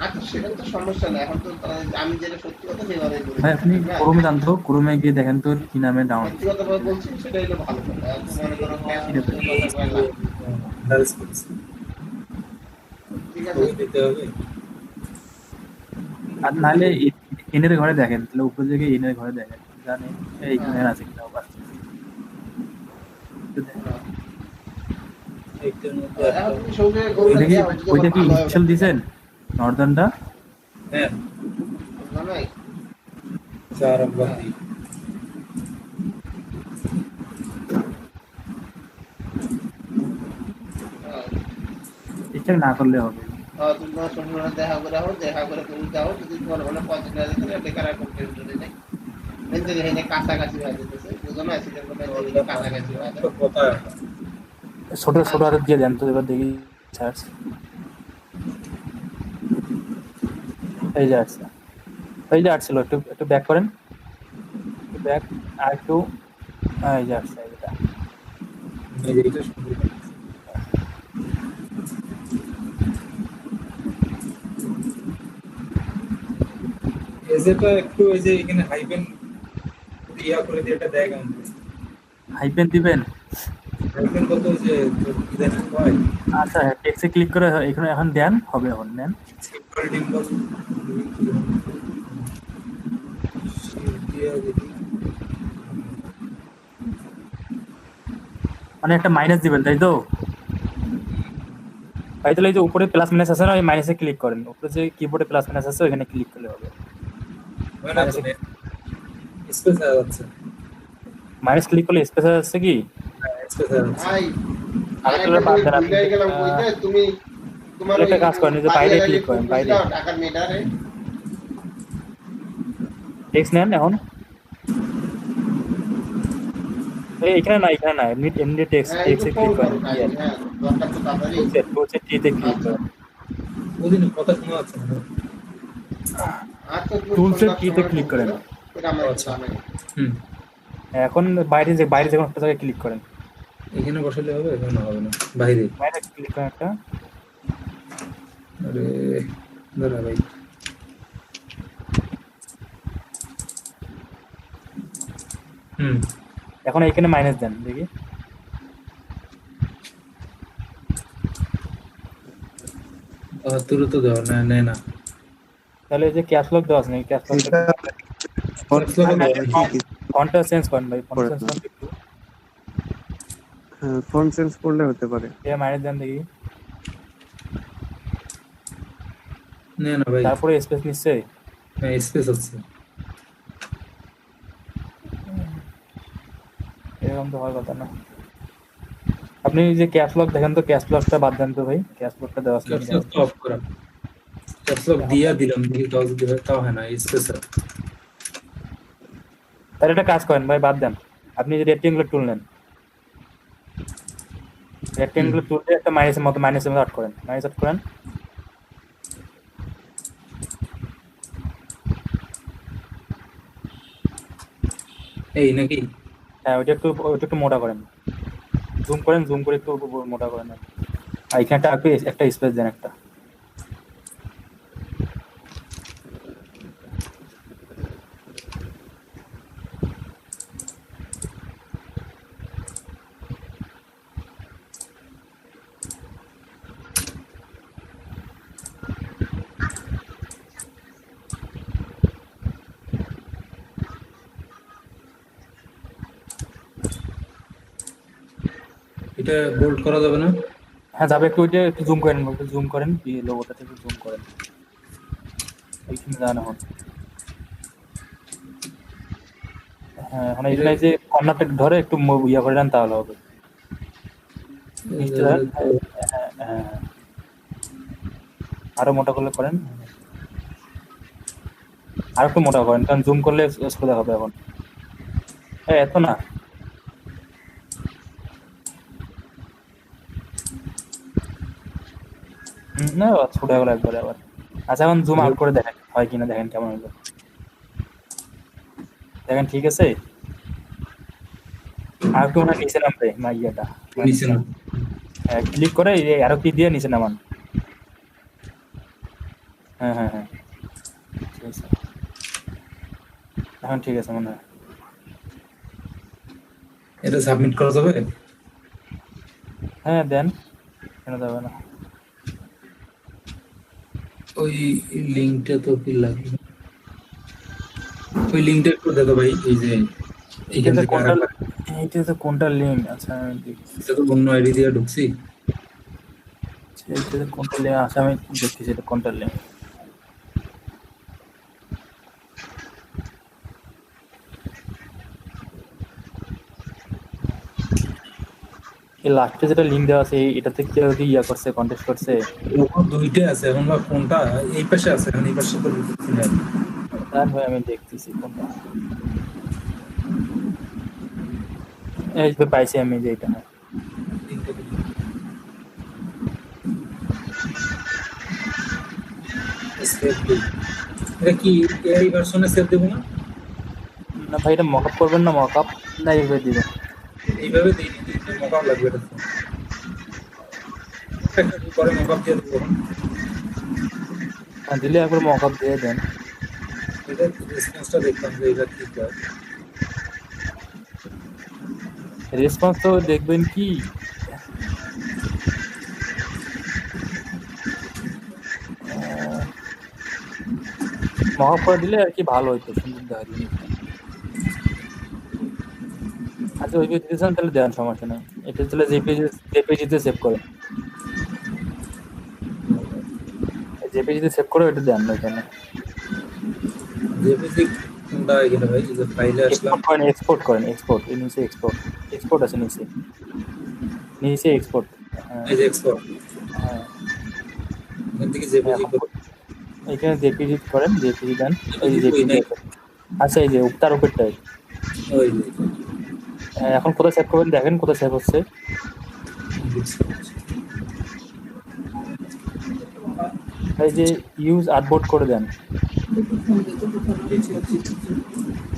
আচ্ছা সেটা তো সমস্যা নেই এখন তো আমি যেটা সত্যি কথা সেভাবে বলি ভাই আপনি ক্রোমে যান তো ক্রোমে গিয়ে দেখেন তো কি নামে ডাউনলোড সত্যি কথা বলছি সেটাই হলো ভালো কথা এখন মনে করো ডালস করছে ঠিক ওই আছে দিতে হবে আর নাহলে এনের ঘরে দেখেন তাহলে উপরে দিকে এনের ঘরে দেখেন জানি এইখানে আছে কিনা আবার একটার মধ্যে এখন একটা। তুমি সৌদি ওইটা কি গোলটা ওইটা কি ভালো হবে। ইনিশিয়াল দিছেন নর্দার্নটা হ্যাঁ না, না, 4 বাকি হ্যাঁ। এটা না করলে হবে তুমি তোমার শ্বশুর বাড়ি দেখা করে তুমি যাও, যদি তোমার মনে পছন্দ হয় তাহলে বেকার আর কমপ্লেন করে নেই। এনতে দেখে কাছাকাছি হয়ে যেতেছে, দুজনে আছে কাছাকাছি হয়ে তো কথা ছোট ছোট হাতে দিয়ে দেন তো এবার দেখি চার্জ এই যে আসছে আসছিল একটু একটু ব্যাক করেন ব্যাক আর একটু এই যে আসছে এটা এই যে এটা শুনতে এজেটা একটু এই যে এখানে হাইপেন ইয়া করে দিয়ে এটা দেখ আমাকে হাইপেন দিবেন হাইপেন কত যে ইদানিং হয় আচ্ছা টেক্সটে ক্লিক করে এখানে এখন দেন হবে এখন নেন সিম্পল ডিম্বল দিয়া দেখি মানে একটা মাইনাস দিবেন তাই তো তাহলে এই যে উপরে প্লাস মাইনাস আছে না ওই মাইনাসে ক্লিক করেন উপরে যে কিবোর্ডে প্লাস মাইনাস আছে ওখানে ক্লিক করলে হবে হয় না তো স্পেস আছে মাইনাস ক্লিক করলে স্পেস আছে কি স্পেস আছে ভাই, আরেকটা বাদ দেন আপনি। ভুলে গেলাম কইতে, তুমি তোমার একটা ওই কাজ করেন, এই যে বাইরে ক্লিক করেন, বাইরে। টাকার মেটারে টেক্সট নেন এখন এখানে না এমনি এমনি টেক্সটে ক্লিক করেন হ্যাঁ, দরকার তো তাড়াতাড়ি। বলছে টিতে ক্লিক করেন ওদিন কথা শোনা যাচ্ছে না আচ্ছা, তুমি টুলসের সন্ধ্যার কিতে সময় ক্লিক করেন এটা আমার আচ্ছা। জানা নেই। হুম এখন বাইরে যে কোনো একটা জায়গায় ক্লিক করেন এখানে বসালে হবে এখানে হবে না বাইরে বাইরে ক্লিক করেন একটা আরে দাঁড়া ভাই হুম এখন এখানে মাইনাস দেন দেখি তোর তো দেওয়া না নেয় না তাহলে এই যে ক্যাশ লক দেওয়া আছে নাকি ক্যাশ লক ফন্টটা চেঞ্জ করেন ভাই ফন্ট চেঞ্জ করেন একটু ফন্ট চেঞ্জ করলে হতে পারে। এটা মাইনাস দেন দেখি নেয় না ভাই তারপরে স্পেস নিচ্ছে হ্যাঁ স্পেস আছে এরকম তো হওয়ার কথা না আপনি যে ক্যাশ লক দেখেন তো ক্যাশ লকটা বাদ দেন তো ভাই ক্যাশ লকটা দেওয়া আছে নাকি? ক্যাপসলক অফ করা ক্যাপসলক দিয়া দিলাম দেখি তাও যদি হয় তাও হয় না স্পেস আছে তাহলে একটা কাজ করেন ভাই বাদ দেন আপনি যে রেক্টেঙ্গুলার টুল নেন রেক্টেঙ্গুলার টুল দিয়ে একটা মাইনাসের মতো আট করেন মাইনাস আট করেন এই নাকি হ্যাঁ ওইটা একটু মোটা করেন জুম করে একটু মোটা করেন আর এখানটা একটা স্পেস দেন একটা এটা বোল্ড করা যাবে না হ্যাঁ যাবে একটু ওইটা একটু জুম করেন লোগোটা থেকে জুম করেন এইখানে যান এখন হ্যাঁ এখন এই যে কর্নারটা ধরে একটু ইয়া করে দেন তাহলে হবে হ্যাঁ আরো মোটা করলে করেন আর একটু মোটা করেন কারণ জুম করলে সোজা হবে এখন এত না না ছোট হয়ে গেল একবারে আবার আচ্ছা এখন জুম আউট করে দেখেন হয় কিনা দেখেন কেমন হলো দেখেন ঠিক আছে আর একটু মনে নিচে নামবে ইয়েটা নিচে না হ্যাঁ ক্লিক করে আরো কি দিয়ে নিচে নামান হ্যাঁ ঠিক আছে এখন ঠিক আছে মনে হয় এটা সাবমিট করা যাবে হ্যাঁ দেন কেন যাবে না ওই লিংকটা তো কি লাগবে ওই লিংকটা একটু দেখো ভাই, এই যে এইখান এটা থেকে কোনটা আরেকবার, এইটা তো কোনটা লিঙ্ক? আচ্ছা আমি দেখছি এটা তো অন্য আইডি দিয়ে ঢুকছি। এইটা তো কোনটা লিঙ্ক, আচ্ছা আমি দেখতেছি এটা কোনটা লিঙ্ক। এই লাস্টে যেটা লিঙ্ক দেওয়া আছে এটাতে কেউ কি ইয়া করছে, কন্টেস্ট করছে? ওখানে দুইটা আছে, এখন বা কোনটা এই পাশে আছে, এখন এই পাশে তো ঢুকছি না। তার ভাই আমি দেখতেছি কোনটা। এই যে পাইছি আমি যে এটা। সেভ দিই। এটা কি এই ভার্সনে সেভ দেবো না? না ভাই এটা মকআপ করবেন না, মকআপ না এইভাবে দিবেন? এইভাবে দিই মকাপ লাগবে এটা তো। একটা পরে মকাপ দিয়ে দেবো। দিলে একবার মকআপ দিয়ে দেন। এটা রেসপন্সটা দেখলাম যে এটা ঠিক হয়। রেসপন্স তো দেখবেন কি মকআপ করে দিলে আর কি ভালো হইতো, সুন্দর দেখা যায়। আচ্ছা ওই দিতেছেন তাহলে দেন, সমস্যা নেই। এটা তাহলে জেপিজিতে সেভ করেন, জেপিজিতে সেভ করে এটা দেন না এখানে। জেপিজি কোনটা এখানে ভাই, এই যে ফাইলে আসলাম। এক্সপোর্ট করেন, এক্সপোর্ট এই নিচে এক্সপোর্ট, এক্সপোর্ট আছে নিচে, নিচে এক্সপোর্ট। এই যে এক্সপোর্ট, হ্যাঁ এখান থেকে জেপিজি করব। এখানে জেপিজি করেন, জেপিজি দেন, এই যে জেপিজি। আচ্ছা এই যে তার উপরটাই, ওই যে এখন কোথায় সেভ করবেন দেখেন, কোথায় সেভ হচ্ছে। এই যে ইউজ আর্টবোর্ড করে দেন।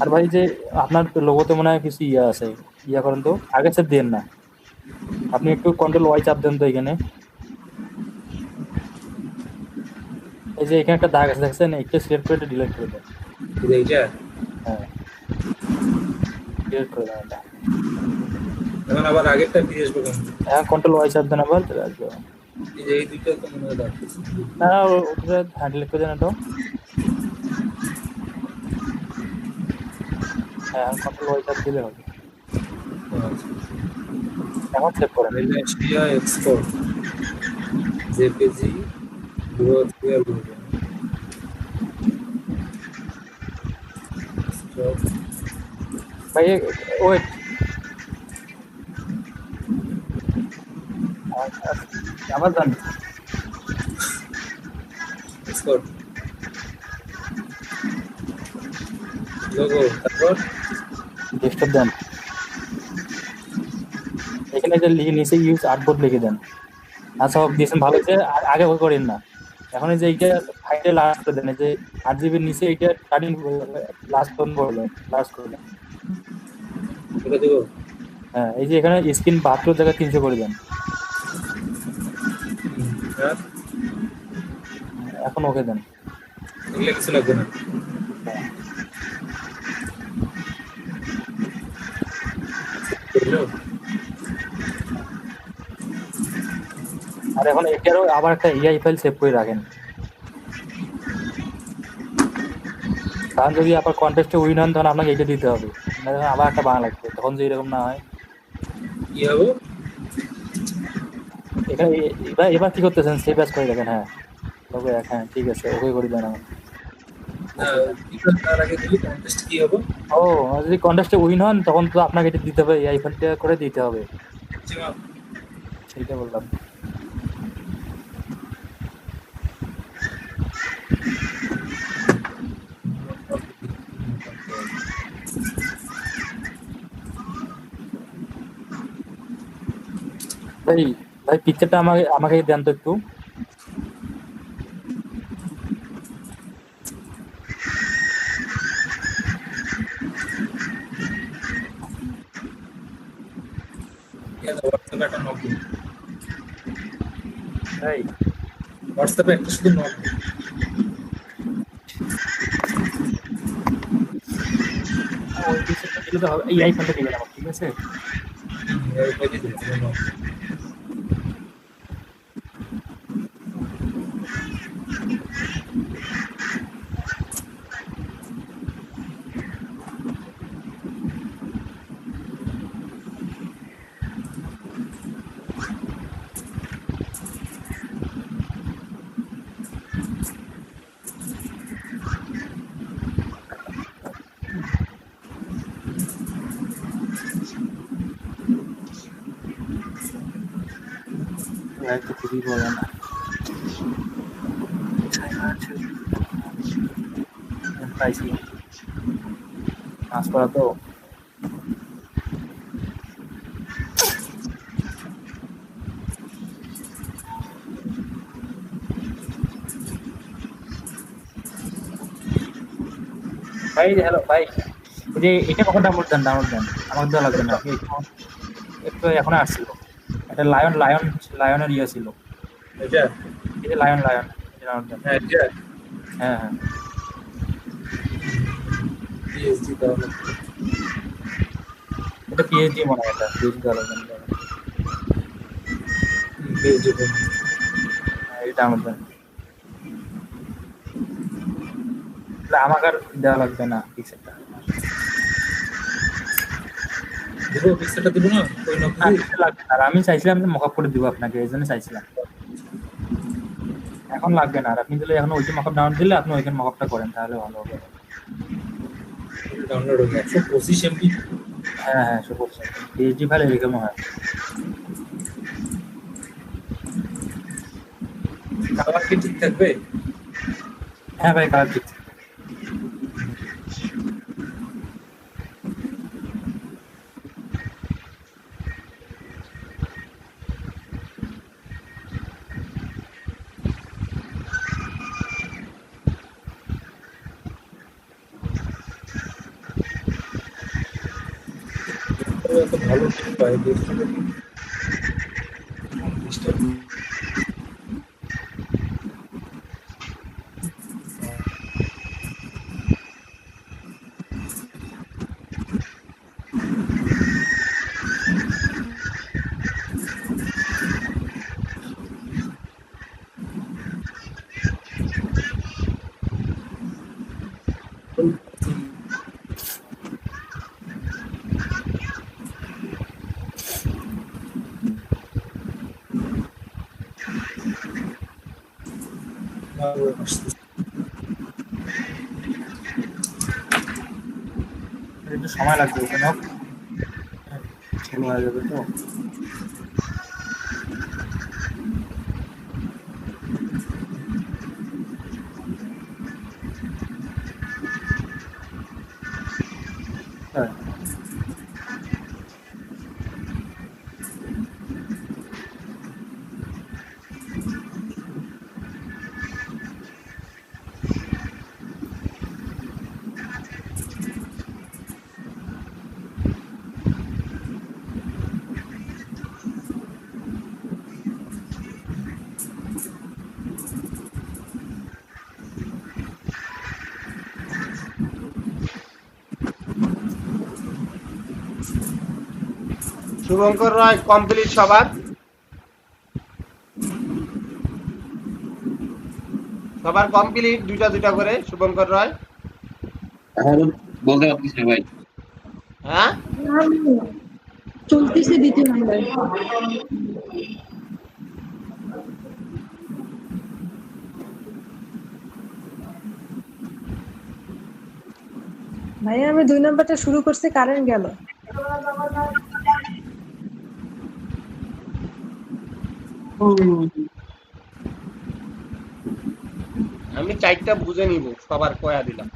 আর ভাই যে আপনার লোগোতে মনে হয় কিছু ইয়া আছে, ইয়া করেন তো, আগে সেভ দেন না, আপনি একটু কন্ট্রোল ওয়াই চাপ দেন তো এখানে। এই যে এখানে একটা দাগ আছে দেখছেন, একটা সিলেক্ট করে এটা ডিলিট করে দেন। এইটা হ্যাঁ ডিলিট করে দেন এটা। এখন আবার আগেরটা ফিরে আসবো কেন? এখন কন্ট্রোল ওয়াই চাপ দেন আবার, চলে আসবে। এই যে এই দুইটা তো মনে হয় রাখতেছি। না ওটা হ্যান্ডেল করে দেন এটা। হ্যাঁ এখন কন্ট্রোল ওয়াই চাপ দিলে হবে। এখন সেভ করেন। Malaysia export JPG dual clear logo. Stop. ভাই ওয়েট, আবার যান। Export logo তারপর ডেস্কটপ দেন, এখানে যে লিখে নিচে ইউজ আর্টবোর্ড লিখে দেন। আচ্ছা দিয়েছেন ভালো হয়েছে, আগে ওই করেন না। এখন এই যে এইটা ফাইলে লাস্ট করে দেন, এই যে 8 জিবির নিচে এইটা স্টার্টিং লাস্ট ফোন করলেন, লাস্ট করলেন। এটা দেবো। হ্যাঁ এই যে এখানে স্ক্রিন 72 জায়গায় 300 করে দেন। হ্যাঁ এখন ওকে দেন। এগুলো কিছু লাগবে না। বুঝলো? আর এখন এটারও আবার একটা ইআই ফাইল সেভ করে রাখেন, কারণ যদি আবার কন্টেস্টে উইন হন তখন আপনাকে এটা দিতে হবে, নাহলে আবার একটা বাংলা লাগবে, তখন যদি এরকম না হয়। কি হবে? এখানে এবার কি করতেছেন, সেভ অ্যাজ করে রাখেন। হ্যাঁ ওকে হ্যাঁ ঠিক আছে, ওকে করে দেন আমার। তার আগে দিলি কন্টেস্ট কি হবে? ও যদি কন্টেস্টে উইন হন তখন তো আপনাকে এটা দিতে হবে, এই ফাইলটা করে দিতে হবে, সেইটা বললাম। ভাই ভাই পিকচারটা আমাকে আমাকে দেন তো একটু। হোয়াটসঅ্যাপে একটা নক দিন। ভাই হোয়াটসঅ্যাপে একটা শুধু নক দিন। ওই পিকচারটা দিলে তো হবে, এই আইফোনটা দিবেন আমার, ঠিক আছে? ওইটাই দিন, শুধু knock দিন। ভাই তো খুবই বলে না পাইছি কাজ করা তো ভাই হ্যালো ভাই এই যে এটা কখন ডাউনলোড দেন আমাকে দেওয়া লাগবে না একটু এখন আসছিল এটা লায়নের ইয়ে ছিল এটা এই যে লায়ন ডাউনলোড দেন হ্যাঁ এটা হ্যাঁ হ্যাঁ পিএইচডি তাহলে এটা পিএইচডি মনে হয় এটা পিএইচডি দেওয়া লাগবে না পিএইচডি এই ডাউনলোড দেন আমাকে আর দেওয়া লাগবে না পিক্সেলটা দিব পিক্সেলটা দিব না কই না লাগবে না আর আমি চাইছিলাম যে মকআপ করে দিব আপনাকে এই জন্য চাইছিলাম এখন লাগবে না আর আপনি দিলে এখন ওইটা মকআপ ডাউনলোড দিলে আপনি ওইখানে মকআপটা করেন তাহলে ভালো হবে ডাউনলোড হবে 125 এমবি হ্যাঁ হ্যাঁ সব বলছি পিএইচডি ফাইল এরকম হয় কালার কি ঠিক থাকবে হ্যাঁ ভাই কালার ঠিক এত ভালো পাই দেখতে একটু সময় লাগবে ওখানে ছেলে হয়ে যাবে তো হ্যাঁ শুভঙ্কর রায় কমপ্লিট সবার কমপ্লিট দুইটা করে শুভঙ্কর রায় বলতে পারছিস না ভাই হ্যাঁ চলতেছে দ্বিতীয় নাম্বার ভাইয়া আমি 2 নাম্বারটা শুরু করছি কারেন্ট গেল আমি 4টা বুঝে নিব সবার কয়া দিলাম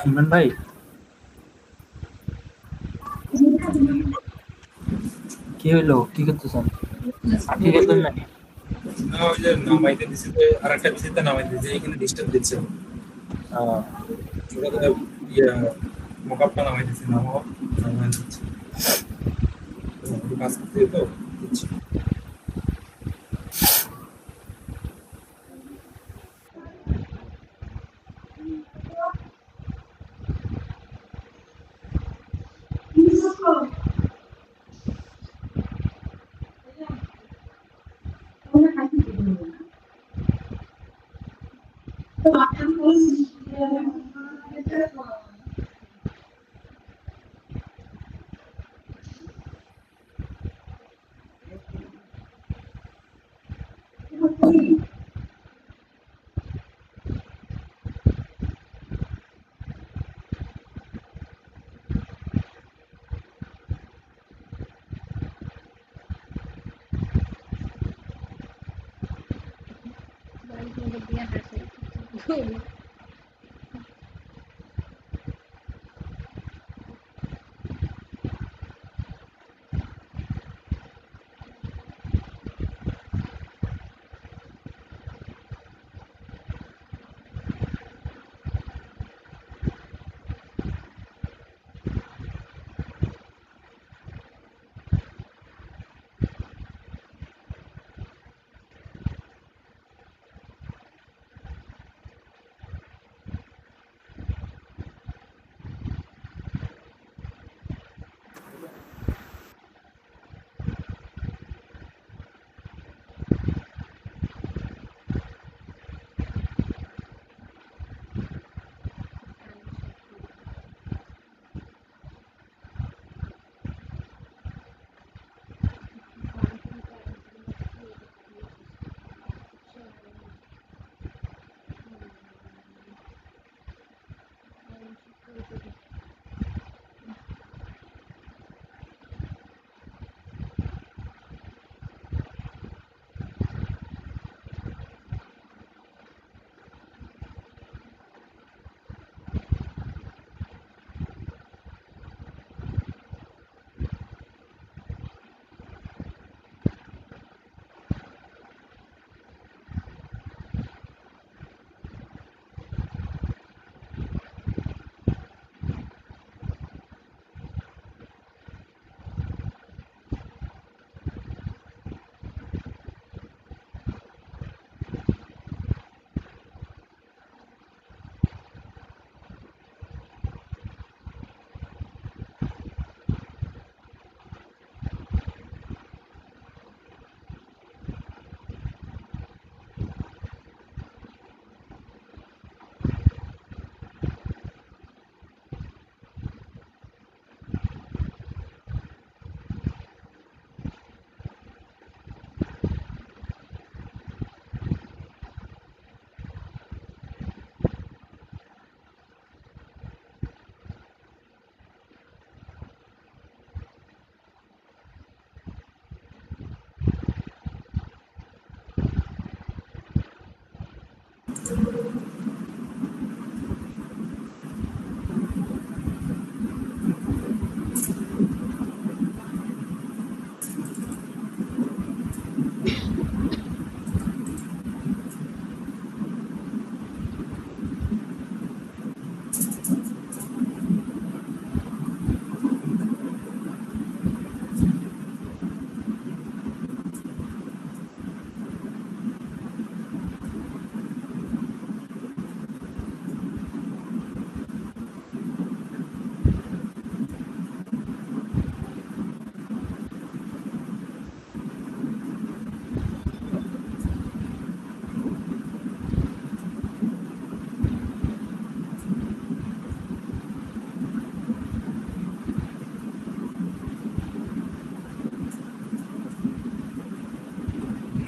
ইমরান ভাই কি হইলো, কি করতেছেন? আটকে গেছেন নাকি? না ওই যে নামাইতে দিছে যে আরেকটা বিষয়তে নামাইতে দিছে এখানে ডিস্টার্ব দিচ্ছে ওটা তো ইয়া মকআপটা নামাই দিছে নামাই দিচ্ছে তো কাজ করতে তো দিচ্ছে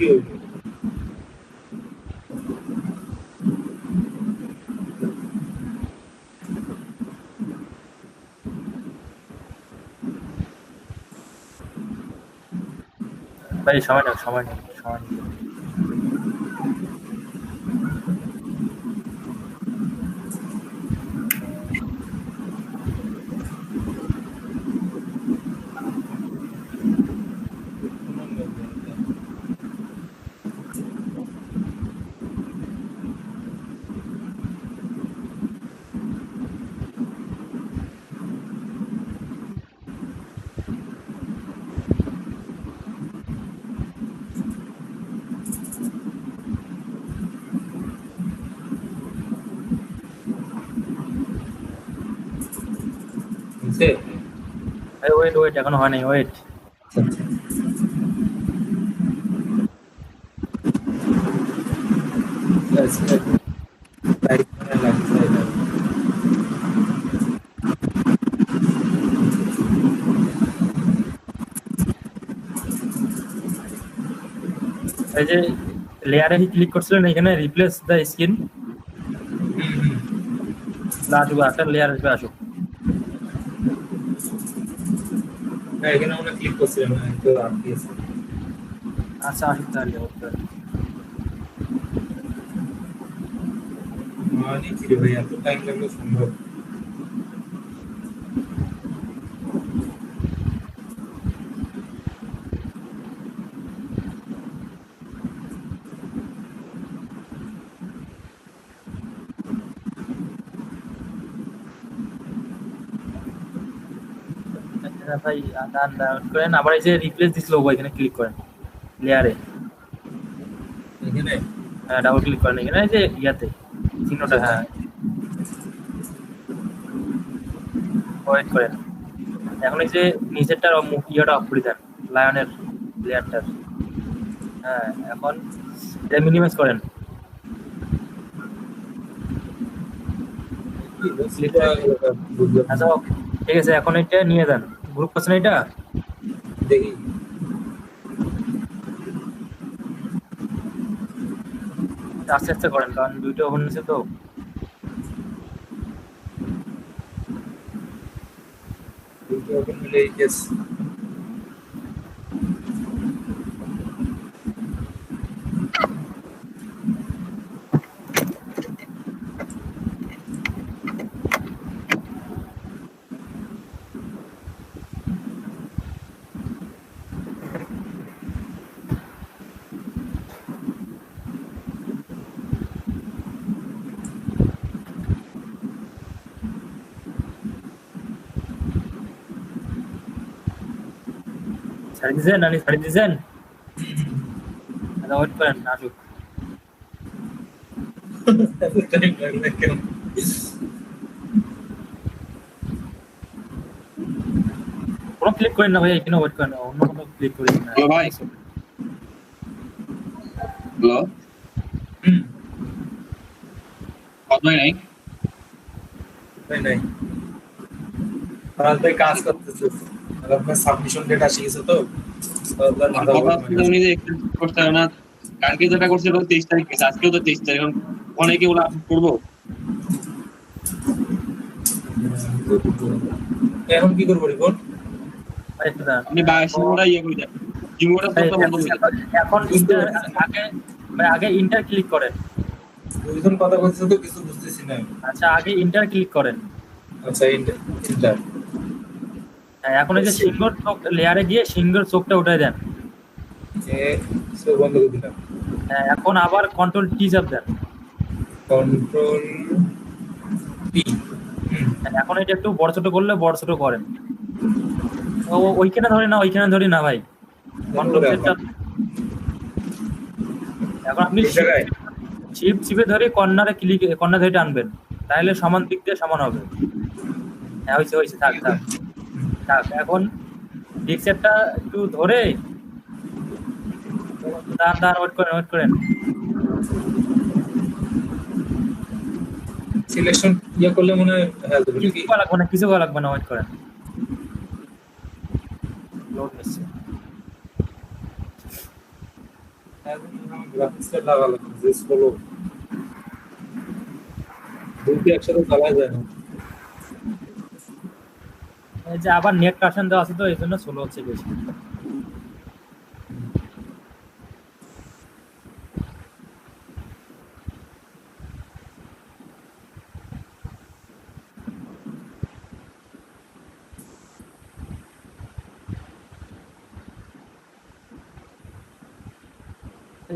কি হইল ভাই সময় নেই সময় নেই সময় নেই বুঝছে ভাই ওয়েট ওয়েট এখনো হয় নাই ওয়েট লাইট মানে লাগছে এটা এই যে লেয়ারে ক্লিক করছিলেন এখানে রিপ্লেস দ্য স্ক্রিন আসবে একটা লেয়ার আসবে আসুক এখানে আমরা ক্লিক করছিলাম না তো আপনি আছে আচ্ছা আসুক তাহলে ওকে মানে কি রে ভাই এত টাইম লাগলো সম্ভব ভাই ডাউনলোড করেন আবার এই যে রিপ্লেস দিস লোগো এখানে ক্লিক করেন লেয়ারে এখানে হ্যাঁ ডাবল ক্লিক করেন এখানে এই যে ইয়াতে চিহ্নটা হ্যাঁ ওয়েট করেন এখন এই যে নিচেরটার ইয়েটা অফ করে দেন লায়নের লেয়ারটার হ্যাঁ এখন এটা মিনিমাইজ করেন কি সেটা বুঝলাম আচ্ছা ঠিক আছে এখন এটা নিয়ে যান গ্রুপ করছেন এটা দেখি আস্তে আস্তে করেন কারণ দুইটা ওপেন আছে তো দুটো ওপেন হলে এই কেস ছাড়ি দিয়েছেন নানি ছাড়ি দিয়েছেন আচ্ছা ওয়েট করেন আসুক টাইম লাগলো কেন কোনো ক্লিক করেন না ভাই এখানে ওয়েট করেন অন্য কোনো ক্লিক করেন না হ্যালো ভাই হ্যালো কথা নাই তাই নাই তাহলে কাজ করতেছে আর আপনার সাবমিশন ডেট আসে গেছে তো তাহলে মাথা কথা হচ্ছে উনি যে এক্সেপ্ট করতে হবে না কালকে যেটা করছিল 23 তারিখ গেছে আজকেও তো 23 তারিখ এখন অনেকে ওরা আপলোড করবো এখন কি করবো রিপোর্ট ভাই একটু দাঁড়ান। আপনি 22 ওরা ইয়ে করে দেন জিমোটা ভাই, সব বন্ধ করে দেন এখন আগে ভাই আগে ইন্টার ক্লিক করেন দুইজন কথা বলছে তো কিছু বুঝতেছি না আমি। আচ্ছা আগে ইন্টার ক্লিক করেন আচ্ছা ইন্টার হ্যাঁ এখন এই যে সিঙ্গর চোখ লেয়ারে গিয়ে সিঙ্গর চোখটা উঠাই দেন এ সব বন্ধ করে দিলাম হ্যাঁ এখন আবার কন্ট্রোল টি চাপ দেন কন্ট্রোল পি হ্যাঁ, এখন এটা একটু বড় ছোট করলে বড় ছোট করেন ও ওইখানে ধরি না ভাই কন্ট্রোল সেটটা এখন আপনি চিপে ধরে কর্নারে ক্লিক কর্নার ধরে টানবেন তাহলে সমান দিক দিয়ে সমান হবে হ্যাঁ হয়েছে থাক এখন ডিক্সেটটা একটু ধরে দাঁড় ওয়েট করেন সিলেকশন ইয়া করলে মনে হয় হেল্প হবে কিছু করা লাগবে না ওয়েট করেন লোড নিচ্ছে হেল্প গ্রাফিক্স কার্ড লাগালাম যে স্লো দুটি একসাথে চালায় যায় না। এই যে আবার নেট কানেকশন দেওয়া আছে তো এই জন্য স্লো হচ্ছে বেশি।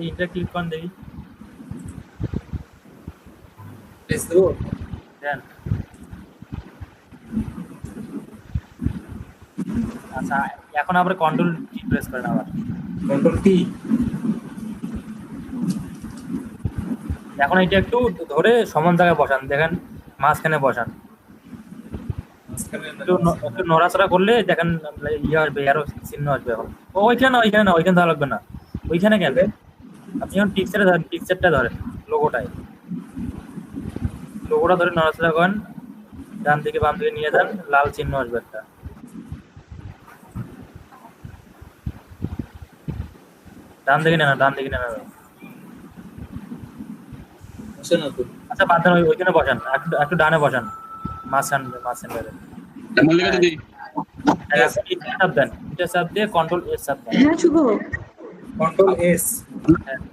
এটা ক্লিক করেন দেখি প্রেস দেবো দেন। আচ্ছা এখন আবার কন্ট্রোল কি প্রেস করেন আবার কন্ট্রোল টি এখন এটা একটু ধরে সমান জায়গায় বসান, দেখেন মাঝখানে বসান, মাঝখানে একটু নড়াচড়া করলে দেখেন ইয়ে আসবে, আরো চিহ্ন আসবে। এখন ওইখানে না ওইখানে না ওইখানে ধরা লাগবে না, ওইখানে কেন আপনি এখন পিকচারে ধরেন, পিকচারটা ধরেন লোগোটায়, লোগোটা ধরে নড়াচড়া করেন, ডান দিকে বাম দিকে নিয়ে যান, লাল চিহ্ন আসবে একটা। ডান দিকে নেন, ডান দিকে নেন। আসে না তো আচ্ছা বাদ দেন, ওইখানে বসান, একটু ডানে বসান, মাঝখান সেন্টারে এমন লেগে তো দিই চাপ দেন, এটা চাপ দিয়ে কন্ট্রোল এস চাপ দেন। হ্যাঁ শুভ কন্ট্রোল এস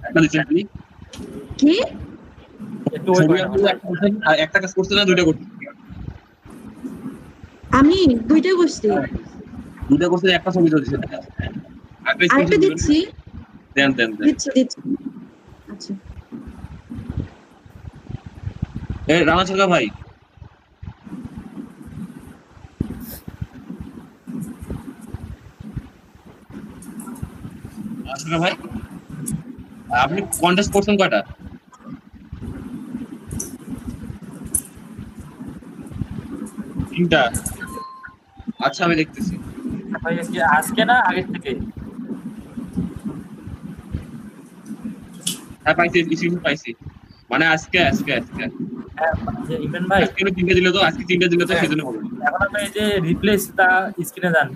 একটা দিচ্ছেন আপনি কি একটু ওই ছবি আপনি একটা করছেন, আর একটা কাজ করছেন না দুইটা করছেন? আমি দুইটা বসছি, দুইটা করছেন, একটা ছবি তো দিচ্ছেন, আরেকটা দিচ্ছি দেন দেন দেন। দিচ্ছি দিচ্ছি। আচ্ছা এ রানা সরকার ভাই, রানা ভাই আপনি কন্টেস্ট করছেন কয়টা? তিনটা। আচ্ছা আমি দেখতেছি। ভাই কি আজকে না আগের থেকে? হ্যাঁ পাইছি, স্ক্রিনশট পাইছি। মানে আজকে আজকে আজকে হ্যাঁ, যে ইমরান ভাই আজকে তিনটা দিল তো, আজকে তিনটা দিল তো সেজন্য হবে। এখন আপনি এই যে রিপ্লেস দা স্ক্রিনে যান,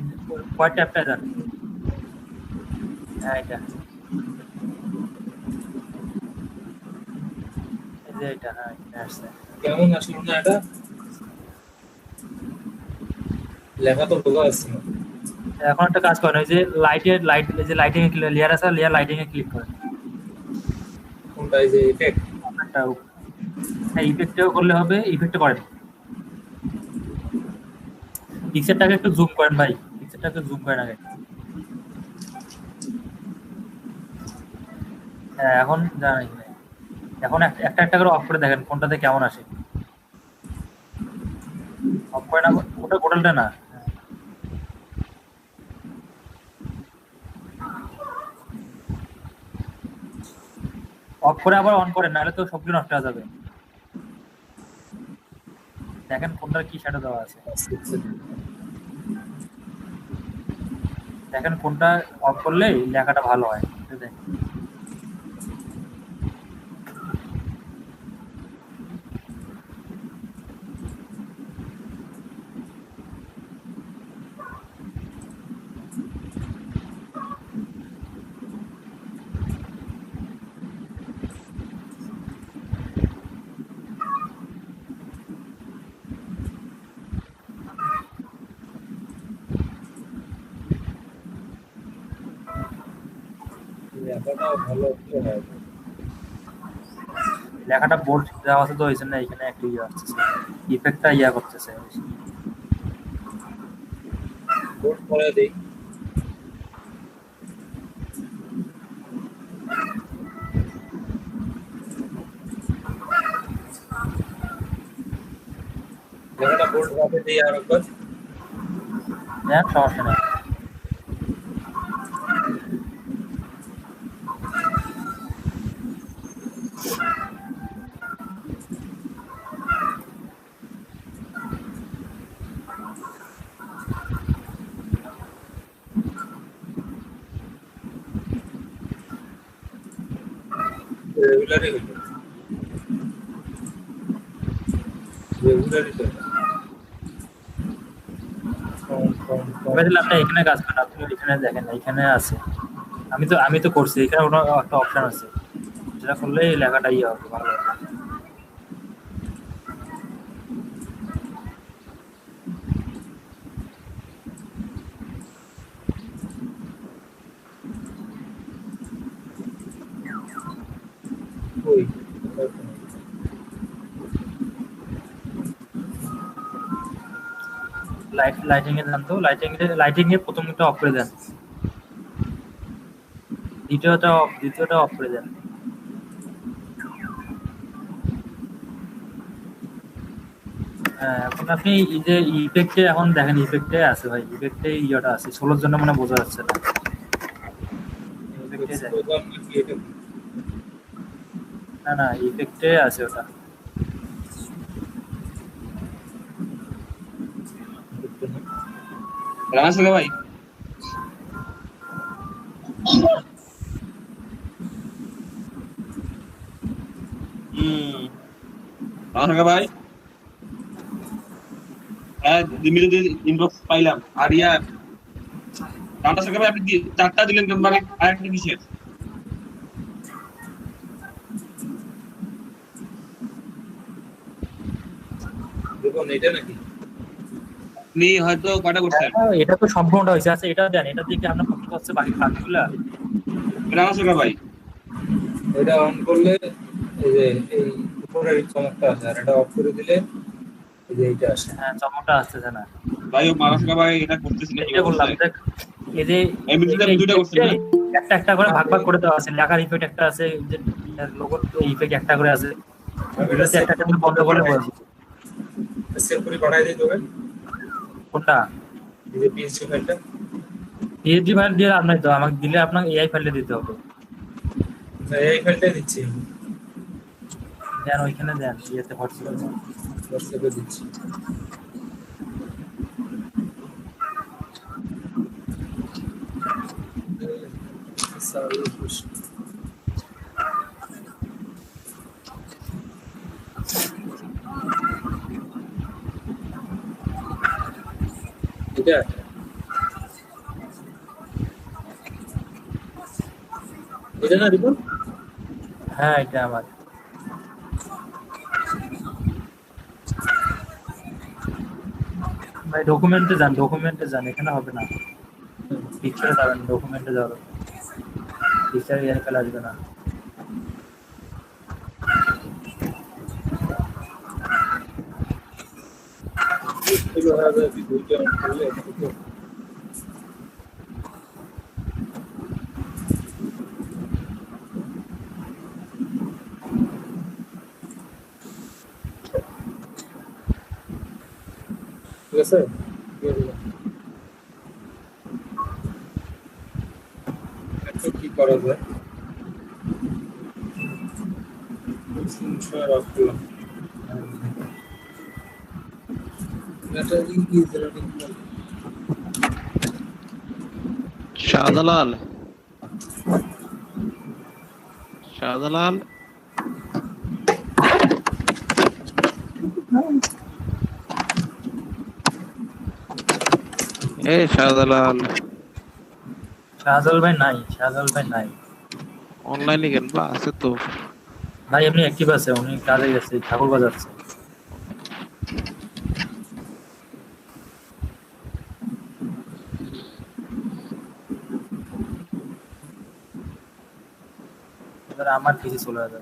হোয়াইট ট্যাবটা যান, হ্যাঁ এটা এই যে এটা, হ্যাঁ এটা আসছে। কেমন আসলো না এটা লেখা তো বোঝা যাচ্ছে না। এখন একটা কাজ করেন, ওই যে লাইট, যে লাইটিং এ লেয়ার আছে, লাইটিং এ ক্লিক করেন। কোনটা এই যে ইফেক্ট একটা হ্যাঁ ইফেক্টও করলে হবে, ইফেক্ট করেন। পিকচারটাকে একটু জুম করেন ভাই, পিকচারটাকে জুম করেন আগে। হ্যাঁ এখন জানি, এখন একটা একটা করে অফ করে দেখেন কোনটাতে কেমন আসে। অফ করে না, ওটা টোটালটা না, অফ করে আবার অন করেন, নাহলে তো সবগুলো নষ্ট হয়ে যাবে। দেখেন কোনটার কি শ্যাডো দেওয়া আছে, দেখেন কোনটা অফ করলে লেখাটা ভালো হয়। দেখেন লেখাটা ভালো হচ্ছে না। লেখাটা বোল্ড দেওয়া আছে তো ওই জন্য এখানে একটু ইয়ে আসছে, ইফেক্টটা ইয়া করতেছে। বোর্ড করে দেই লেখাটা বোল্ড করে দেই আর একবার হ্যাঁ সমস্যা নেই। রেগুলারই হলো রেগুলারই তো আপনি এখানে কাজ করেন, আপনি এখানে দেখেন, এখানে আছে, আমি তো করছি, এখানে একটা অপশন আছে, এটা করলে এই লেখাটা ইয়ে হবে ভালো হবে। ওই লাইটিং এ দেন তো, লাইটিং এ প্রথমটা অফ করে দেন, দ্বিতীয়টা অফ করে দেন। হ্যাঁ, এখন আপনি এই যে ইফেক্টে এখন দেখেন, ইফেক্টে আছে ভাই, ইফেক্টে ইয়েটা আছে 16 জন্য মানে বোঝা যাচ্ছে না। ইফেক্টে দেখেন। প্রোগ্রাম নাকি এটা? না ইফেক্টে আছে ওটা। রানা সরকার ভাই, রানা সরকার ভাই, হ্যাঁ দিমিতে ইনবক্স পাইলাম। আর ইয়া রানা সরকার ভাই, আপনি 4টা দিলেন মানে আরেকটা কিসের? দেখুন এটা নাকি? আপনি হয়তো কটা করছেন? এটা তো সম্পূর্ণটা হয়েছে। আচ্ছা এটা দেন, এটা দিয়ে কি আপনার কত হচ্ছে বাকি কাজগুলা? রানা সরকার ভাই, এটা অন করলে এই যে এই উপরের চমকটা আছে, আর এটা অফ করে দিলে এই যে এইটা আসে। হ্যাঁ, চমকটা আসতেছে না। ভাই ও রানা সরকার ভাই এটা করতেছি না, এটা বললাম দেখ, এই যে এমনিতে আপনি দুইটা করছেন না? একটা করে ভাগ করে দেওয়া আছে, লেখার ইফেক্ট একটা আছে, যে লোগোর ইফেক্ট একটা করে আছে, এটাতে একটা বন্ধ করে বলবো। সেভ করে পাঠাই দিই তোকে। কোনটা? এই যে পিএসজি ফাইলটা। পিএসডি ফাইল দিয়ে আপনার তো আমাকে দিলে আপনাকে এআই ফাইলটা দিতে হবে। এই ফাইলটাই দিচ্ছি, দেন ওইখানে দেন, ইয়েতে হোয়াটসঅ্যাপে হোয়াটসঅ্যাপে দিচ্ছি। এটা এটা না রিপোর্ট? হ্যাঁ এটা আমার। ভাই ডকুমেন্টে যান, এখানে হবে না। পিকচারে যাবেন, ডকুমেন্টে যাবেন, পিকচারে এআই ফাইল আসবে না। এগুলো হয়ে যাবে দুইটা অন করলে। ঠিক আছে, দিয়ে দিলাম। এখন কি করা যায়? অফ করলাম। এটা কি জেনারেটিং? শাহজালাল শাহজালাল ভাই নাই। অনলাইনে কেন বা আছে তো? ভাই এমনি অ্যাক্টিভ আছে, উনি কাজে গেছে, ঠাকুর বাজাচ্ছে। এবার আমার কিছু চলে যাবে।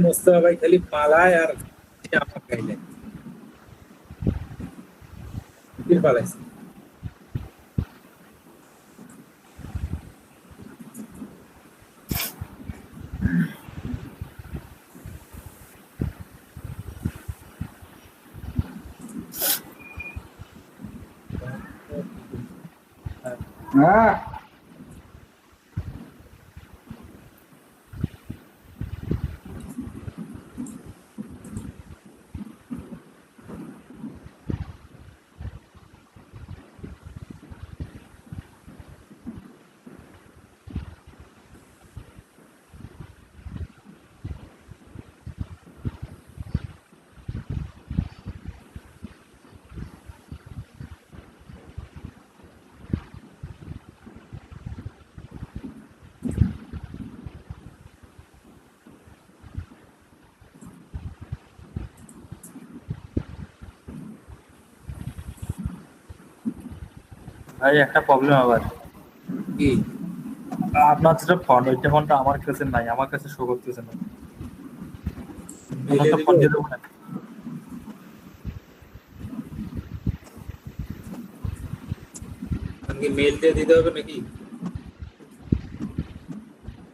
মোস্তফা ভাই খালি পালায় আর আমার খাইলে কি পালাইছে। হ্যাঁ ভাই একটা প্রবলেম আবার কি আপনার যেটা ফোন ওইটা ফোনটা আমার কাছে নাই, আমার কাছে শো করতেছে না। মেলে তো ফোন দিয়ে দেবো না। আমাকে মেল দিয়ে দিতে হবে নাকি?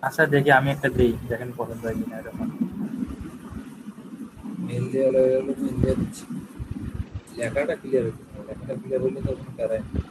আচ্ছা দেখি আমি একটা দিই, দেখেন পছন্দ হয় কিনা এরকম। মেল দিয়ে হলো মেল দিয়ে দিচ্ছি। লেখাটা ক্লিয়ার হচ্ছে না, লেখাটা ক্লিয়ার হলে তো কোনো প্যারাই নেই।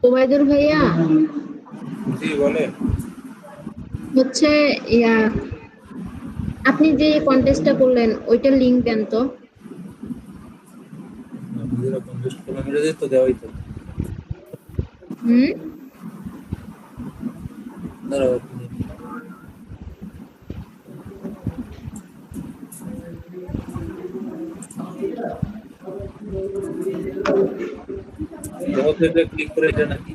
ওবায়দুর ভাইয়া জি বলেন। হচ্ছে ইয়া, আপনি যে কন্টেস্টটা করলেন ওইটার লিংক দেন তো। নিজেরা কন্টেস্ট করলাম, এটা দিয়ে তো দেওয়াই তো। হুম, দাঁড়াও, এটা ক্লিক করে এটা নাকি